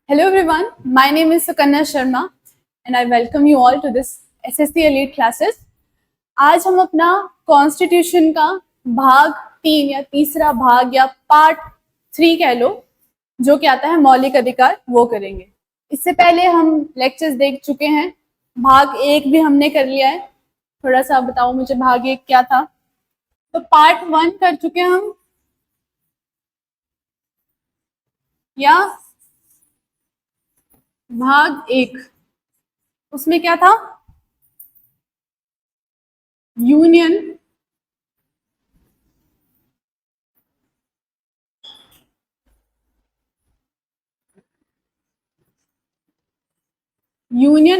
Hello everyone, my name is Sukanya Sharma and I welcome you all to this SSC Elite classes. आज हम अपना constitution का भाग 3 या तीसरा भाग या पार्ट 3 कह लो, जो कि आता है मौलिक अधिकार, वो करेंगे। इससे पहले हम लेक्चर्स देख चुके हैं, भाग 1 भी हमने कर लिया है। थोड़ा सा बताओ मुझे भाग 1 क्या था। तो पार्ट 1 कर चुके हैं हम, या भाग 1 उसमें क्या था? Union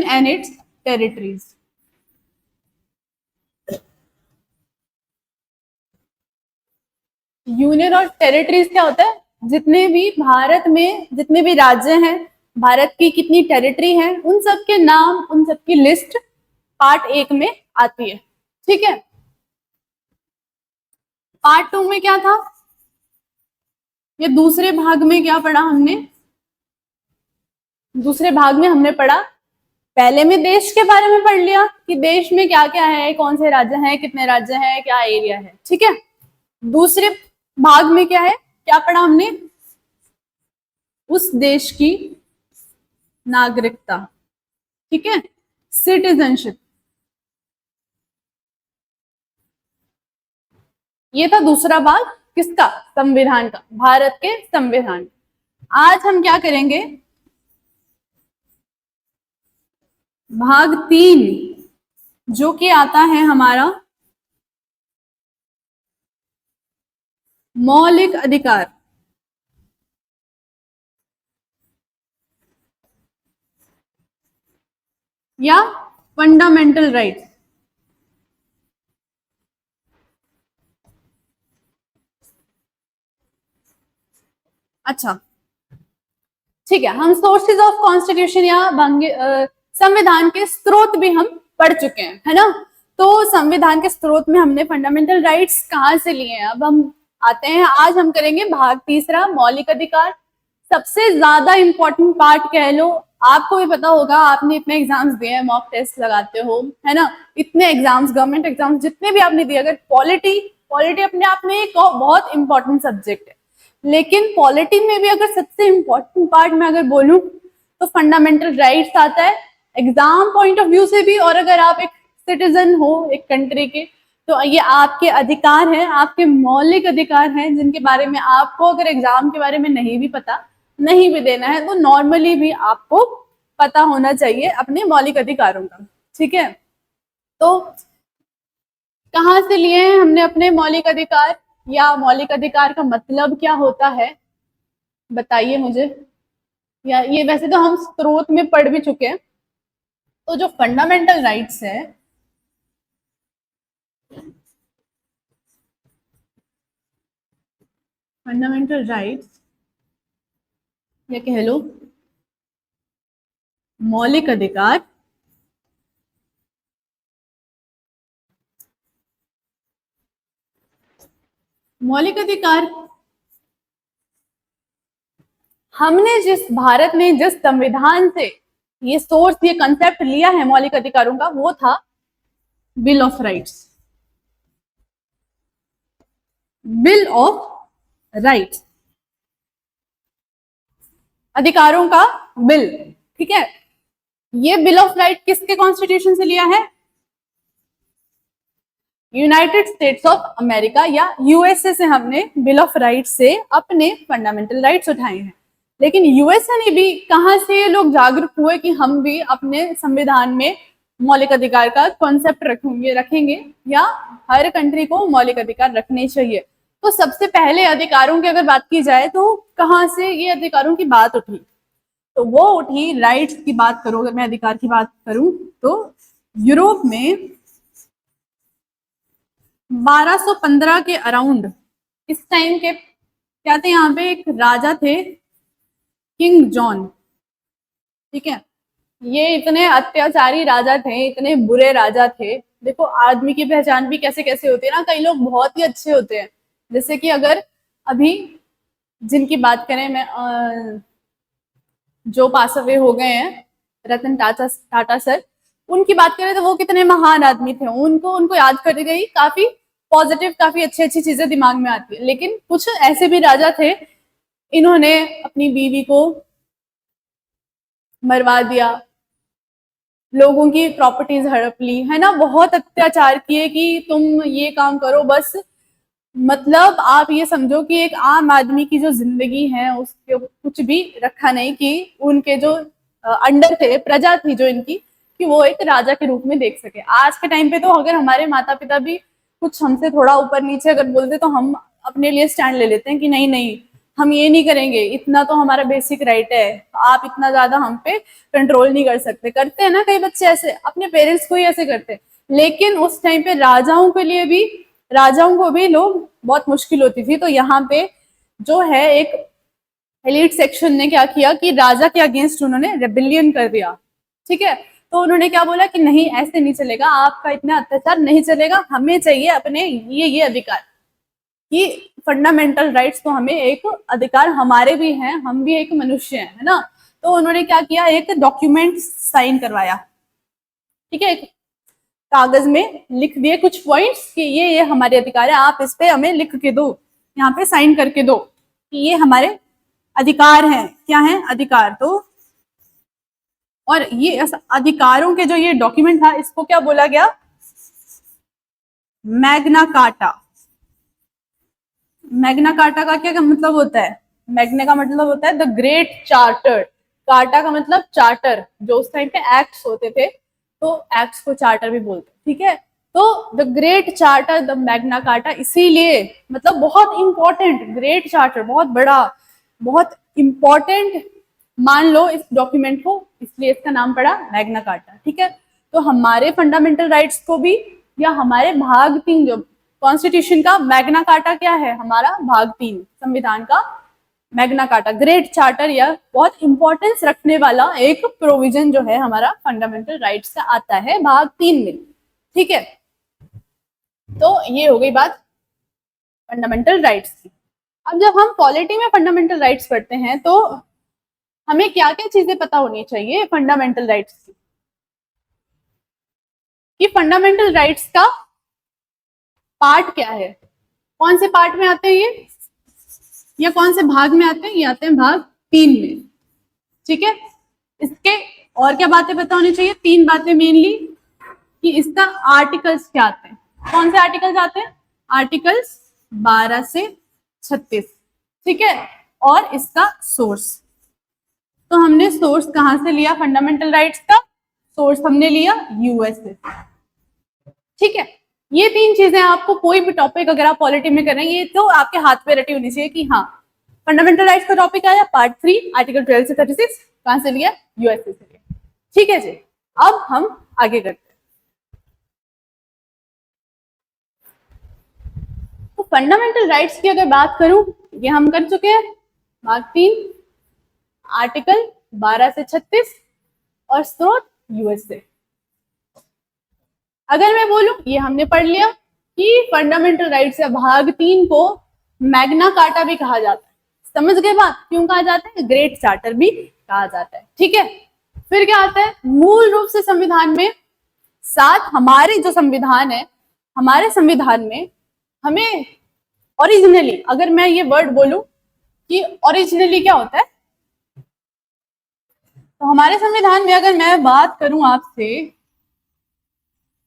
and it's territories. Union और टेरिटरीज क्या होता है? जितने भी भारत में जितने भी राज्य हैं, भारत की कितनी टेरिटरी है, उन सब के नाम, उन सब की लिस्ट पार्ट 1 में आती है। ठीक है। पार्ट 2 में क्या था? ये दूसरे भाग में क्या पढ़ा हमने? दूसरे भाग में हमने पढ़ा, पहले में देश के बारे में पढ़ लिया कि देश में क्या क्या है, कौन से राज्य हैं, कितने राज्य हैं, क्या एरिया है। ठीक है। दूसरे भाग में क्या है, क्या पढ़ा हमने? उस देश की नागरिकता। ठीक है, सिटीजनशिप। ये था दूसरा भाग किसका? संविधान का, भारत के संविधान। आज हम क्या करेंगे? भाग 3, जो कि आता है हमारा मौलिक अधिकार। या फंडामेंटल राइट्स। अच्छा, ठीक है। हम सोर्सेज ऑफ कॉन्स्टिट्यूशन या संविधान के स्रोत भी हम पढ़ चुके हैं, है ना। तो संविधान के स्रोत में हमने फंडामेंटल राइट्स कहाँ से लिए हैं। अब हम आते हैं, आज हम करेंगे भाग 3 मौलिक अधिकार। सबसे ज्यादा इंपॉर्टेंट पार्ट कह लो। आपको भी पता होगा, आपने इतने एग्जाम्स दिए हैं, मॉक टेस्ट लगाते हो, है ना। इतने एग्जाम्स, गवर्नमेंट एग्जाम्स जितने भी आपने दिए, अगर पॉलिटी अपने आप में एक बहुत इंपॉर्टेंट सब्जेक्ट है, लेकिन पॉलिटी में भी अगर सबसे इंपॉर्टेंट पार्ट में अगर बोलूं तो फंडामेंटल राइट्स आता है, एग्जाम पॉइंट ऑफ व्यू से भी। और अगर आप एक सिटीजन हो एक कंट्री के, तो ये आपके अधिकार हैं, आपके मौलिक अधिकार हैं, जिनके बारे में आपको अगर एग्जाम के बारे में नहीं भी पता, नहीं भी देना है, तो नॉर्मली भी आपको पता होना चाहिए अपने मौलिक अधिकारों का। ठीक है। तो कहाँ से लिए हैं हमने अपने मौलिक अधिकार, या मौलिक अधिकार का मतलब क्या होता है, बताइए मुझे। या ये वैसे तो हम स्रोत में पढ़ भी चुके हैं। तो जो फंडामेंटल राइट्स है, फंडामेंटल राइट्स या कह लो मौलिक अधिकार, मौलिक अधिकार हमने भारत ने जिस संविधान से ये सोर्स, ये कंसेप्ट लिया है मौलिक अधिकारों का, वो था bill of rights. Bill of rights, अधिकारों का बिल। ठीक है। ये बिल ऑफ राइट किसके कॉन्स्टिट्यूशन से लिया है? यूनाइटेड स्टेट्स ऑफ अमेरिका या यूएसए से हमने बिल ऑफ राइट्स से अपने फंडामेंटल राइट्स उठाए हैं। लेकिन यूएसए ने भी, कहां से ये लोग जागरूक हुए कि हम भी अपने संविधान में मौलिक अधिकार का कॉन्सेप्ट रखेंगे, या हर कंट्री को मौलिक अधिकार रखने चाहिए। तो सबसे पहले अधिकारों की अगर बात की जाए, तो कहां से ये अधिकारों की बात उठी? तो वो उठी, राइट्स की बात करूं अगर मैं, अधिकार की बात करूं, तो यूरोप में 1215 के अराउंड, इस टाइम के क्या थे, यहाँ पे एक राजा थे, किंग जॉन। ठीक है। ये इतने अत्याचारी राजा थे, इतने बुरे राजा थे। देखो, आदमी की पहचान भी कैसे कैसे होती है ना, कई लोग बहुत ही अच्छे होते हैं। जैसे कि अगर अभी जिनकी बात करें, मैं जो पास अवे हो गए हैं, रतन टाटा सर, उनकी बात करें तो वो कितने महान आदमी थे। उनको याद करते गई काफी पॉजिटिव, काफी अच्छी अच्छी चीजें दिमाग में आती है। लेकिन कुछ ऐसे भी राजा थे, इन्होंने अपनी बीवी को मरवा दिया, लोगों की प्रॉपर्टीज हड़प ली, है ना, बहुत अत्याचार किए कि तुम ये काम करो बस। मतलब आप ये समझो कि एक आम आदमी की जो जिंदगी है उसके कुछ भी रखा नहीं, कि उनके जो अंडर थे, प्रजा थी जो इनकी, कि वो एक राजा के रूप में देख सके। आज के टाइम पे तो अगर हमारे माता पिता भी कुछ हमसे थोड़ा ऊपर नीचे अगर बोलते तो हम अपने लिए स्टैंड ले लेते हैं कि नहीं नहीं, हम ये नहीं करेंगे, इतना तो हमारा बेसिक राइट है, आप इतना ज्यादा हम पे कंट्रोल नहीं कर सकते। करते हैं ना कई बच्चे ऐसे, अपने पेरेंट्स को ही ऐसे करते हैं। लेकिन उस टाइम पे राजाओं के लिए भी, राजाओं को भी लोग बहुत मुश्किल होती थी। तो यहाँ पे जो है एक एलिट सेक्शन ने क्या किया कि राजा के अगेंस्ट उन्होंने रेबिलियन कर दिया। ठीक है, तो उन्होंने क्या बोला कि नहीं ऐसे नहीं चलेगा, आपका इतना अत्याचार नहीं चलेगा, हमें चाहिए अपने ये अधिकार, कि फंडामेंटल राइट्स तो हमें, एक अधिकार हमारे भी हैं, हम भी एक मनुष्य हैं, है ना। तो उन्होंने क्या किया, एक डॉक्यूमेंट साइन करवाया। ठीक है, कागज में लिख दिए कुछ पॉइंट्स कि ये हमारे अधिकार है, आप इस पे हमें लिख के दो, यहाँ पे साइन करके दो कि ये हमारे अधिकार हैं। क्या है अधिकार? तो और ये अधिकारों के जो ये डॉक्यूमेंट था, इसको क्या बोला गया? Magna carta. मैग्ना कार्टा का क्या मतलब होता है? मैग्ना का मतलब होता है द ग्रेट चार्टर। कार्टा का मतलब चार्टर, जो उस टाइम पे एक्ट्स होते थे, तो एक्ट्स को चार्टर भी बोलते हैं। ठीक है, तो the great charter, the Magna carta, इसीलिए मतलब बहुत इंपॉर्टेंट, ग्रेट चार्टर बहुत बड़ा, बहुत इंपॉर्टेंट मान लो इस डॉक्यूमेंट को, इसलिए इसका नाम पड़ा मैग्ना कार्टा। ठीक है, तो हमारे फंडामेंटल राइट्स को भी, या हमारे भाग 3 जो कॉन्स्टिट्यूशन का मैग्ना कार्टा क्या है, हमारा भाग 3 संविधान का मैग्ना कार्टा, ग्रेट चार्टर, या बहुत इंपॉर्टेंस रखने वाला एक प्रोविजन जो है हमारा फंडामेंटल राइट्स का आता है भाग 3 में। ठीक है, तो ये हो गई बात फंडामेंटल राइट्स की। अब जब हम पॉलिटी में फंडामेंटल राइट्स पढ़ते हैं तो हमें क्या क्या चीजें पता होनी चाहिए फंडामेंटल राइट्स की, कि फंडामेंटल राइट्स का पार्ट क्या है, कौन से पार्ट में आते हैं ये, या कौन से भाग में आते हैं? ये आते हैं भाग 3 में। ठीक है, इसके और क्या बातें पता होनी चाहिए? 3 बातें मेनली, कि इसका आर्टिकल्स क्या आते हैं, कौन से आर्टिकल्स आते हैं? आर्टिकल्स 12 से 36। ठीक है, और इसका सोर्स, तो हमने सोर्स कहां से लिया फंडामेंटल राइट्स का? सोर्स हमने लिया यूएस से। ठीक है, ये 3 चीजें आपको कोई भी टॉपिक अगर आप पॉलिटी में कर रहे हैं, ये तो आपके हाथ पे रटी होनी चाहिए कि हाँ फंडामेंटल राइट्स का टॉपिक आया, पार्ट 3 आर्टिकल 12 से 36, कहां से लिया? यूएसए से लिया। ठीक है जी, अब हम आगे करते हैं। तो फंडामेंटल राइट्स की अगर बात करूं, ये हम कर चुके हैं, भाग 3 आर्टिकल 12 से 36 और स्रोत यूएसए। अगर मैं बोलूं, ये हमने पढ़ लिया कि फंडामेंटल राइट्स या भाग 3 को मैग्ना कार्टा भी कहा जाता है। समझ गए बात? क्यों कहा जाता है? ग्रेट चार्टर भी कहा जाता है। ठीक है, फिर क्या आता है? मूल रूप से संविधान में 7, हमारे जो संविधान है, हमारे संविधान में हमें ओरिजिनली, अगर मैं ये वर्ड बोलूं कि ओरिजिनली क्या होता है, तो हमारे संविधान में अगर मैं बात करूं आपसे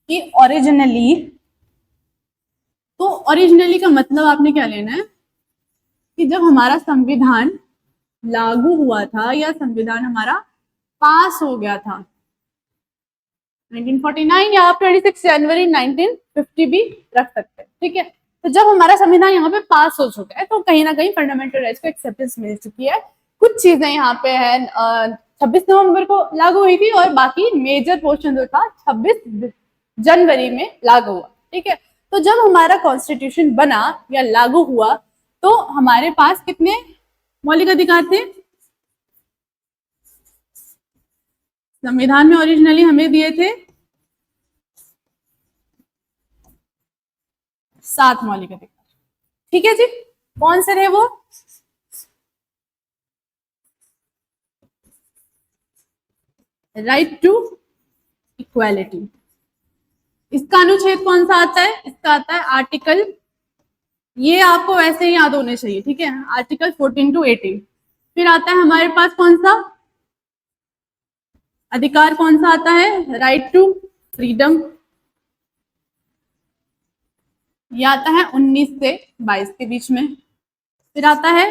कि ओरिजिनली, तो ओरिजिनली का मतलब आपने क्या लेना है कि जब हमारा संविधान लागू हुआ था, या संविधान हमारा पास हो गया था 1949, या आप 26 जनवरी 1950 भी रख सकते हैं। ठीक है, तो जब हमारा संविधान यहाँ पे पास हो चुका है, तो कहीं ना कहीं फंडामेंटल राइट्स को एक्सेप्टेंस मिल चुकी है। कुछ चीजें यहाँ पे है 26 नवंबर को लागू हुई थी, और बाकी मेजर पोर्शन जो था 26 जनवरी में लागू हुआ। ठीक है, तो जब हमारा कॉन्स्टिट्यूशन बना या लागू हुआ, तो हमारे पास कितने मौलिक अधिकार थे? संविधान में ओरिजिनली हमें दिए थे 7 मौलिक अधिकार। ठीक है जी, कौन से थे वो? Right to equality. इसका अनुच्छेद कौन सा आता है? इसका आता है आर्टिकल, ये आपको वैसे ही याद होने चाहिए, ठीक है, आर्टिकल 14 टू 18। फिर आता है हमारे पास कौन सा अधिकार, कौन सा आता है? राइट टू फ्रीडम, ये आता है 19 से 22 के बीच में। फिर आता है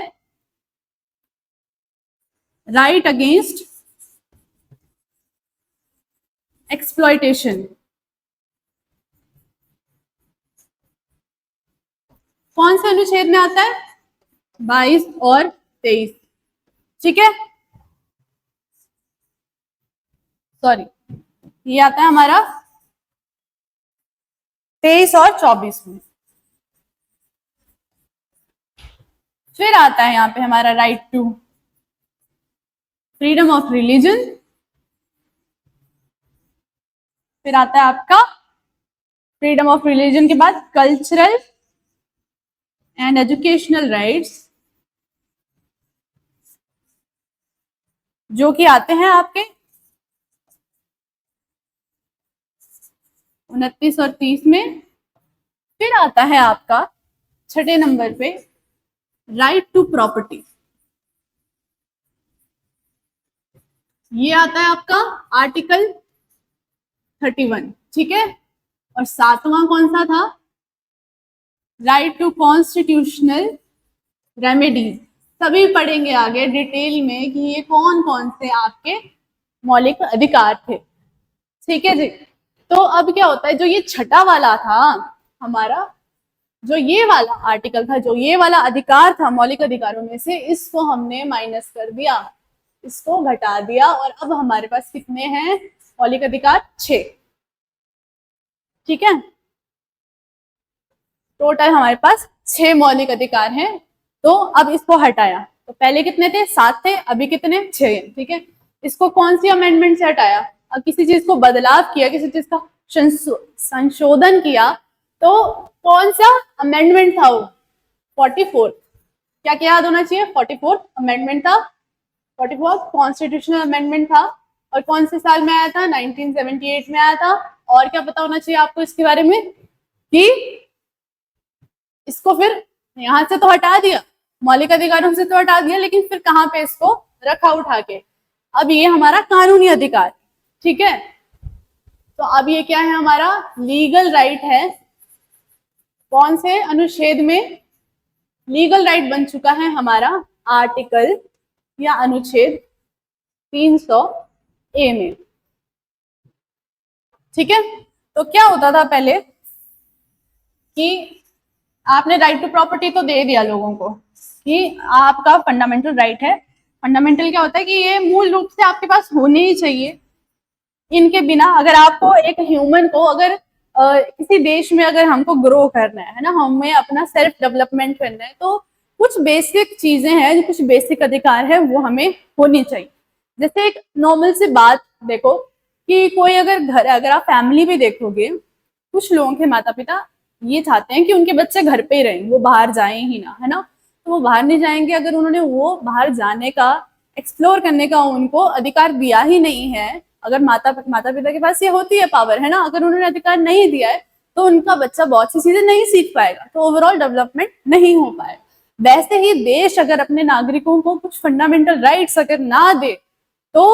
राइट अगेंस्ट एक्सप्लॉयटेशन, कौन से अनुच्छेद में आता है? 22 और 23, ठीक है, सॉरी, ये आता है हमारा 23 और 24 में। फिर आता है यहाँ पे हमारा right to freedom of religion. फिर आता है आपका फ्रीडम ऑफ रिलीजन के बाद कल्चरल एंड एजुकेशनल राइट्स, जो कि आते हैं आपके 29 और 30 में। फिर आता है आपका छठे नंबर पे राइट टू प्रॉपर्टी, ये आता है आपका आर्टिकल 31, ठीक है। और सातवां कौन सा था? Right to constitutional remedies. सभी पढ़ेंगे आगे डिटेल में कि ये कौन कौन से आपके मौलिक अधिकार थे, ठीक है जी। तो अब क्या होता है, जो ये छठा वाला था हमारा, जो ये वाला आर्टिकल था, जो ये वाला अधिकार था मौलिक अधिकारों में से, इसको हमने माइनस कर दिया, इसको घटा दिया, और अब हमारे पास कितने हैं मौलिक अधिकार? 6, ठीक है। टोटल हमारे पास 6 मौलिक अधिकार हैं। तो अब इसको हटाया, तो पहले कितने थे? 7 थे, अभी कितने? 6 हैं, ठीक है। इसको कौन सी अमेंडमेंट से हटाया? अब किसी चीज को बदलाव किया, किसी चीज का संशोधन किया, तो कौन सा अमेंडमेंट था वो? 44। क्या क्या याद होना चाहिए? 44 अमेंडमेंट था, 44 कॉन्स्टिट्यूशनल अमेंडमेंट था। और कौन से साल में आया था? 1978 में आया था। और क्या पता होना चाहिए आपको इसके बारे में? कि इसको फिर यहां से तो हटा दिया, मौलिक अधिकारों से तो हटा दिया, लेकिन फिर कहां पे इसको रखा उठा के? अब ये हमारा कानूनी अधिकार, ठीक है। तो अब ये क्या है? हमारा लीगल राइट है। कौन से अनुच्छेद में लीगल राइट बन चुका है? हमारा आर्टिकल या अनुच्छेद 300 ए में, ठीक है। तो क्या होता था पहले कि आपने राइट टू प्रॉपर्टी तो दे दिया लोगों को कि आपका फंडामेंटल राइट है। फंडामेंटल क्या होता है कि ये मूल रूप से आपके पास होने ही चाहिए, इनके बिना अगर आपको एक ह्यूमन को अगर किसी देश में अगर हमको ग्रो करना है ना, हमें अपना सेल्फ डेवलपमेंट करना है, तो कुछ बेसिक चीजें हैं, कुछ बेसिक अधिकार है, वो हमें होनी चाहिए। जैसे एक नॉर्मल सी बात देखो कि कोई अगर घर, अगर आप फैमिली भी देखोगे, कुछ लोगों के माता पिता ये चाहते हैं कि उनके बच्चे घर पे ही रहें, वो बाहर जाएं ही ना, है ना। तो वो बाहर नहीं जाएंगे, अगर उन्होंने वो बाहर जाने का, एक्सप्लोर करने का उनको अधिकार दिया ही नहीं है, अगर माता पिता के पास ये होती है पावर, है ना, अगर उन्होंने अधिकार नहीं दिया है, तो उनका बच्चा बहुत सी चीजें नहीं सीख पाएगा, तो ओवरऑल डेवलपमेंट नहीं हो पाएगा। वैसे ही देश अगर अपने नागरिकों को कुछ फंडामेंटल राइट्स अगर ना दे, तो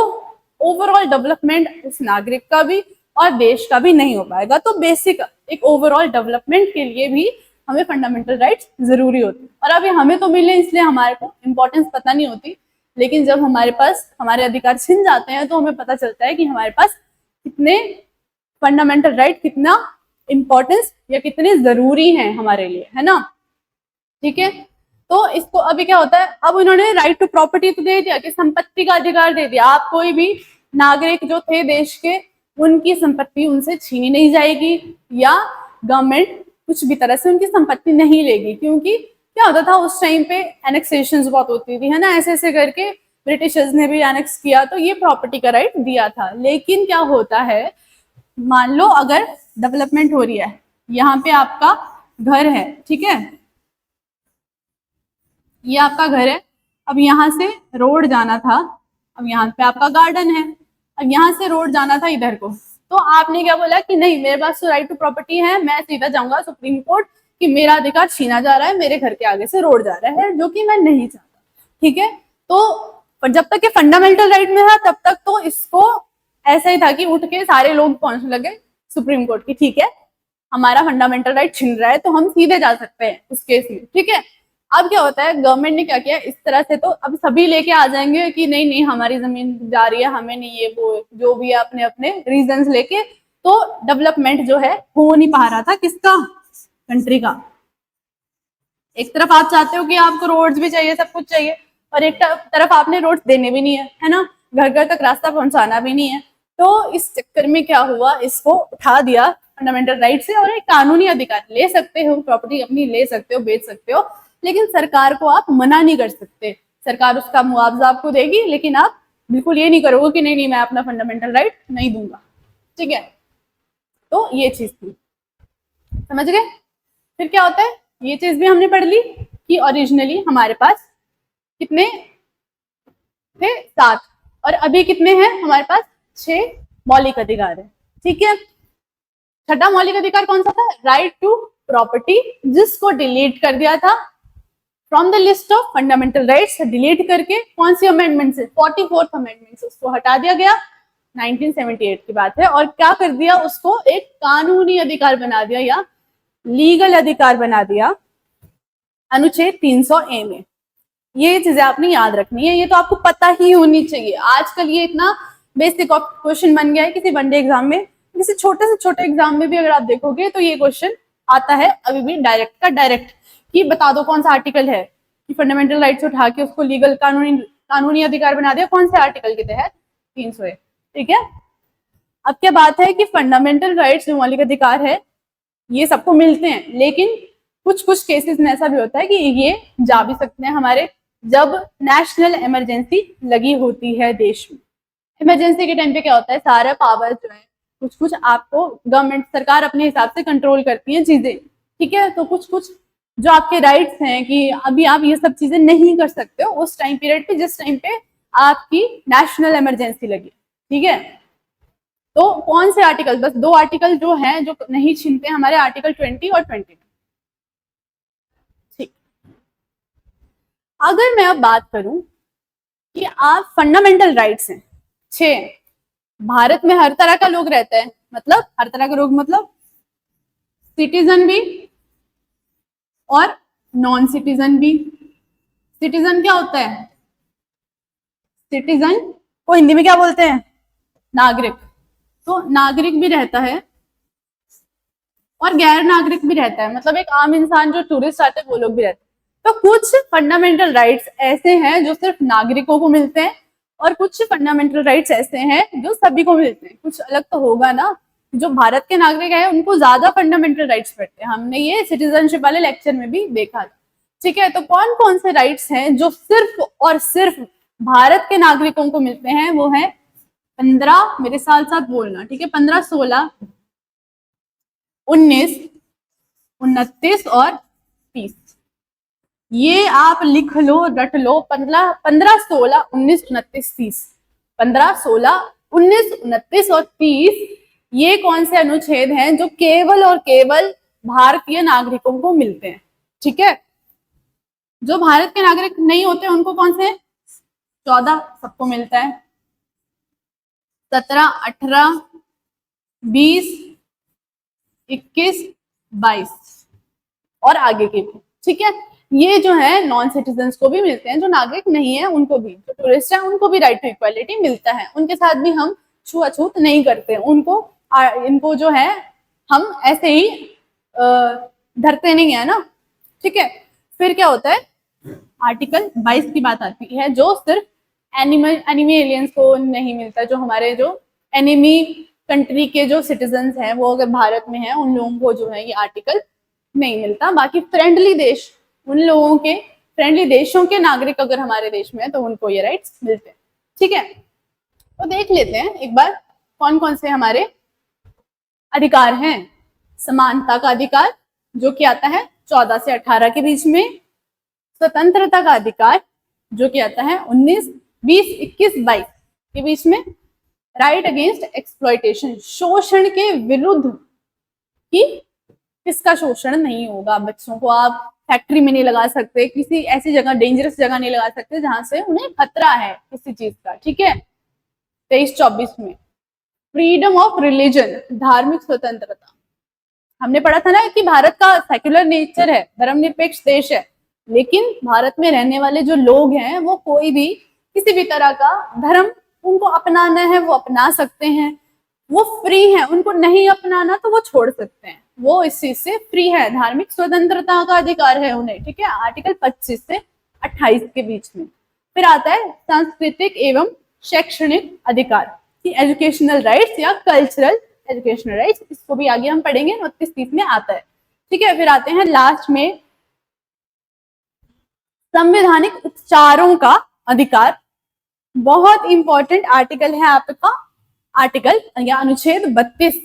ओवरऑल डेवलपमेंट उस नागरिक का भी और देश का भी नहीं हो पाएगा। तो बेसिक एक ओवरऑल डेवलपमेंट के लिए भी हमें फंडामेंटल राइट्स जरूरी होती है। और अभी हमें तो मिले इसलिए हमारे को इम्पोर्टेंस पता नहीं होती, लेकिन जब हमारे पास हमारे अधिकार छिन जाते हैं तो हमें पता चलता है कि हमारे पास कितने फंडामेंटल राइट, कितना इम्पोर्टेंस या कितने जरूरी हैं हमारे लिए, है ना, ठीक है। तो इसको अभी क्या होता है, अब उन्होंने राइट टू प्रॉपर्टी तो दे दिया कि संपत्ति का अधिकार दे दिया, आप कोई भी नागरिक जो थे देश के, उनकी संपत्ति उनसे छीनी नहीं जाएगी, या गवर्नमेंट कुछ भी तरह से उनकी संपत्ति नहीं लेगी। क्योंकि क्या होता था उस टाइम पे, एनेक्सेशन बहुत होती थी, है ना, ऐसे ऐसे करके ब्रिटिशर्स ने भी एनेक्स किया, तो ये प्रॉपर्टी का राइट दिया था। लेकिन क्या होता है, मान लो अगर डेवलपमेंट हो रही है, यहाँ पे आपका घर है, ठीक है, ये आपका घर है, अब यहाँ से रोड जाना था, अब यहाँ पे आपका गार्डन है, अब यहाँ से रोड जाना था इधर को, तो आपने क्या बोला कि नहीं मेरे पास तो राइट टू प्रॉपर्टी है, मैं सीधा जाऊंगा सुप्रीम कोर्ट कि मेरा अधिकार छीना जा रहा है, मेरे घर के आगे से रोड जा रहा है, जो कि मैं नहीं चाहता। ठीक है, तो जब तक ये फंडामेंटल राइट में था तब तक तो इसको ऐसा ही था कि उठ के सारे लोग पहुंचने लगे सुप्रीम कोर्ट की, ठीक है हमारा फंडामेंटल राइट छिन रहा है तो हम सीधे जा सकते हैं उस केस में। ठीक है, अब क्या होता है, गवर्नमेंट ने क्या किया इस तरह से, तो अब सभी लेके आ जाएंगे कि नहीं नहीं हमारी जमीन जा रही है, हमें नहीं, ये वो जो भी है अपने अपने रीजंस लेके, तो डेवलपमेंट जो है हो नहीं पा रहा था किसका, कंट्री का। एक तरफ आप चाहते हो कि आपको रोड्स भी चाहिए, सब कुछ चाहिए, और एक तरफ आपने रोड्स देने भी नहीं है ना, घर घर तक रास्ता पहुंचाना भी नहीं है। तो इस चक्कर में क्या हुआ, इसको उठा दिया फंडामेंटल राइट से, और एक कानूनी अधिकार, ले सकते हो प्रॉपर्टी अपनी, ले सकते हो, बेच सकते हो, लेकिन सरकार को आप मना नहीं कर सकते। सरकार उसका मुआवजा आपको देगी, लेकिन आप बिल्कुल ये नहीं करोगे कि नहीं नहीं मैं अपना फंडामेंटल राइट नहीं दूंगा। ठीक है, तो ये चीज थी, समझ गए। फिर क्या होता है, ये चीज भी हमने पढ़ ली कि ओरिजिनली हमारे पास कितने थे, 7, और अभी कितने हैं हमारे पास, 6 मौलिक अधिकार है। ठीक है, छठा मौलिक अधिकार कौन सा था, राइट टू प्रॉपर्टी, जिसको डिलीट कर दिया था from the list of fundamental rights, delete करके कौन सी अमेंडमेंट से, 44th अमेंडमेंट से उसको हटा दिया गया, 1978 की बात है, और क्या कर दिया, उसको एक कानूनी अधिकार बना दिया या लीगल अधिकार बना दिया अनुच्छेद 300A में। ये चीजें आपने याद रखनी है, ये तो आपको पता ही होनी चाहिए। आजकल ये इतना बेसिक क्वेश्चन बन गया है, किसी वनडे एग्जाम में, किसी छोटे से छोटे एग्जाम में भी अगर आप देखोगे तो ये क्वेश्चन आता है अभी भी, डायरेक्ट का डायरेक्ट, कि बता दो कौन सा आर्टिकल है कि फंडामेंटल राइट्स उठा के उसको लीगल कानूनी अधिकार बना दिया, कौन से आर्टिकल के तहत, 300A। ठीक है, अब क्या बात है कि फंडामेंटल राइट्स जो मौलिक अधिकार है ये सबको मिलते हैं, लेकिन कुछ कुछ केसेस में ऐसा भी होता है कि ये जा भी सकते हैं हमारे, जब नेशनल इमरजेंसी लगी होती है देश में। इमरजेंसी के टाइम पे क्या होता है, सारा पावर जो है कुछ कुछ आपको गवर्नमेंट सरकार अपने हिसाब से कंट्रोल करती है चीजें। ठीक है, तो कुछ कुछ जो आपके राइट्स हैं कि अभी आप ये सब चीजें नहीं कर सकते हो उस टाइम पीरियड पे, जिस टाइम पे आपकी नेशनल इमरजेंसी लगी। ठीक है, तो कौन से आर्टिकल, बस 2 आर्टिकल जो हैं जो नहीं छीनते हमारे, आर्टिकल 20 और 20। ठीक, अगर मैं अब बात करूं कि आप फंडामेंटल राइट्स हैं 6, भारत में हर तरह का लोग रहता है, मतलब हर तरह का लोग मतलब सिटीजन भी और नॉन सिटीजन भी। सिटीजन क्या होता है, सिटीजन को हिंदी में क्या बोलते हैं, नागरिक। तो नागरिक भी रहता है और गैर नागरिक भी रहता है, मतलब एक आम इंसान जो टूरिस्ट आते हैं वो लोग भी रहते हैं। तो कुछ फंडामेंटल राइट्स ऐसे हैं जो सिर्फ नागरिकों को मिलते हैं, और कुछ फंडामेंटल राइट्स ऐसे हैं जो सभी को मिलते हैं। कुछ अलग तो होगा ना, जो भारत के नागरिक है उनको ज्यादा फंडामेंटल राइट्स मिलते हैं, हमने ये सिटीजनशिप वाले लेक्चर में भी देखा था। ठीक है, तो कौन कौन से राइट्स हैं जो सिर्फ और सिर्फ भारत के नागरिकों को मिलते हैं, वो है 15, मेरे साथ साथ बोलना, ठीक है, 15, 16, 19, 29 और 30। ये आप लिख लो, रट लो, 15, 16, 19, 29, 30, 15, 16, 19, 29 और 30, ये कौन से अनुच्छेद हैं जो केवल और केवल भारतीय नागरिकों को मिलते हैं। ठीक है, जो भारत के नागरिक नहीं होते उनको कौन से, 14 सबको मिलता है, 17, 18, 20, 21, 22 और आगे के भी। ठीक है, ये जो है नॉन सिटीजन्स को भी मिलते हैं, जो नागरिक नहीं है उनको भी, जो टूरिस्ट है उनको भी राइट टू इक्वालिटी मिलता है, उनके साथ भी हम छुआछूत नहीं करते, उनको इनको जो है हम ऐसे ही धरते नहीं है ना। ठीक है, फिर क्या होता है, आर्टिकल 22 की बात आती है, जो सिर्फ एनिमी एलियंस को नहीं मिलता, जो हमारे जो एनिमी कंट्री के जो सिटीजन्स हैं वो अगर भारत में हैं उन लोगों को जो है ये आर्टिकल नहीं मिलता। बाकी फ्रेंडली देश, उन लोगों के, फ्रेंडली देशों के नागरिक अगर हमारे देश में है तो उनको ये राइट्स मिलते हैं। ठीक है, तो देख लेते हैं एक बार कौन कौन से हमारे अधिकार हैं। समानता का अधिकार जो कि आता है 14 से 18 के बीच में, स्वतंत्रता का अधिकार जो कि आता है 19, 20, 21, 22 के बीच में, राइट अगेंस्ट एक्सप्लॉइटेशन, शोषण के विरुद्ध कि किसका शोषण नहीं होगा। बच्चों को आप फैक्ट्री में नहीं लगा सकते, किसी ऐसी जगह डेंजरस जगह नहीं लगा सकते जहां से उन्हें खतरा है किसी चीज का, ठीक है। 23-24 में फ्रीडम ऑफ रिलीजन, धार्मिक स्वतंत्रता। हमने पढ़ा था ना कि भारत का सेक्युलर नेचर है, धर्मनिरपेक्ष देश है, लेकिन भारत में रहने वाले जो लोग हैं वो कोई भी किसी भी तरह का धर्म उनको अपनाना है वो अपना सकते हैं, वो फ्री है, उनको नहीं अपनाना तो वो छोड़ सकते हैं, वो इस चीज से फ्री है, धार्मिक स्वतंत्रता का अधिकार है उन्हें, ठीक है। आर्टिकल 25 से 28 के बीच में। फिर आता है सांस्कृतिक एवं शैक्षणिक अधिकार, एजुकेशनल राइट्स या कल्चरल एजुकेशनल राइट्स, इसको भी आगे हम पढ़ेंगे, 29-30 में आता है, ठीक है। फिर आते हैं लास्ट में संवैधानिक उपचारों का अधिकार, बहुत इंपॉर्टेंट आर्टिकल है आपका, आर्टिकल या अनुच्छेद 32,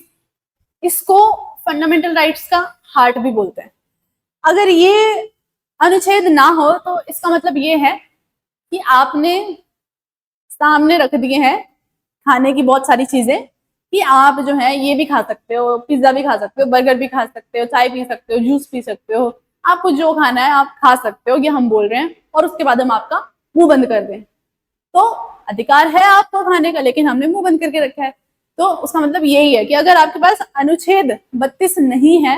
इसको फंडामेंटल राइट्स का हार्ट भी बोलते हैं। अगर ये अनुच्छेद ना हो तो इसका मतलब ये है कि आपने सामने रख दिए हैं खाने की बहुत सारी चीजें कि आप जो है ये भी खा सकते हो, पिज्जा भी खा सकते हो, बर्गर भी खा सकते हो, चाय पी सकते हो, जूस पी सकते हो, आपको जो खाना है आप खा सकते हो, ये हम बोल रहे हैं, और उसके बाद हम आपका मुंह बंद कर दें। तो अधिकार है आपको खाने का, लेकिन हमने मुंह बंद करके रखा है, तो उसका मतलब यही है कि अगर आपके पास अनुच्छेद 32 नहीं है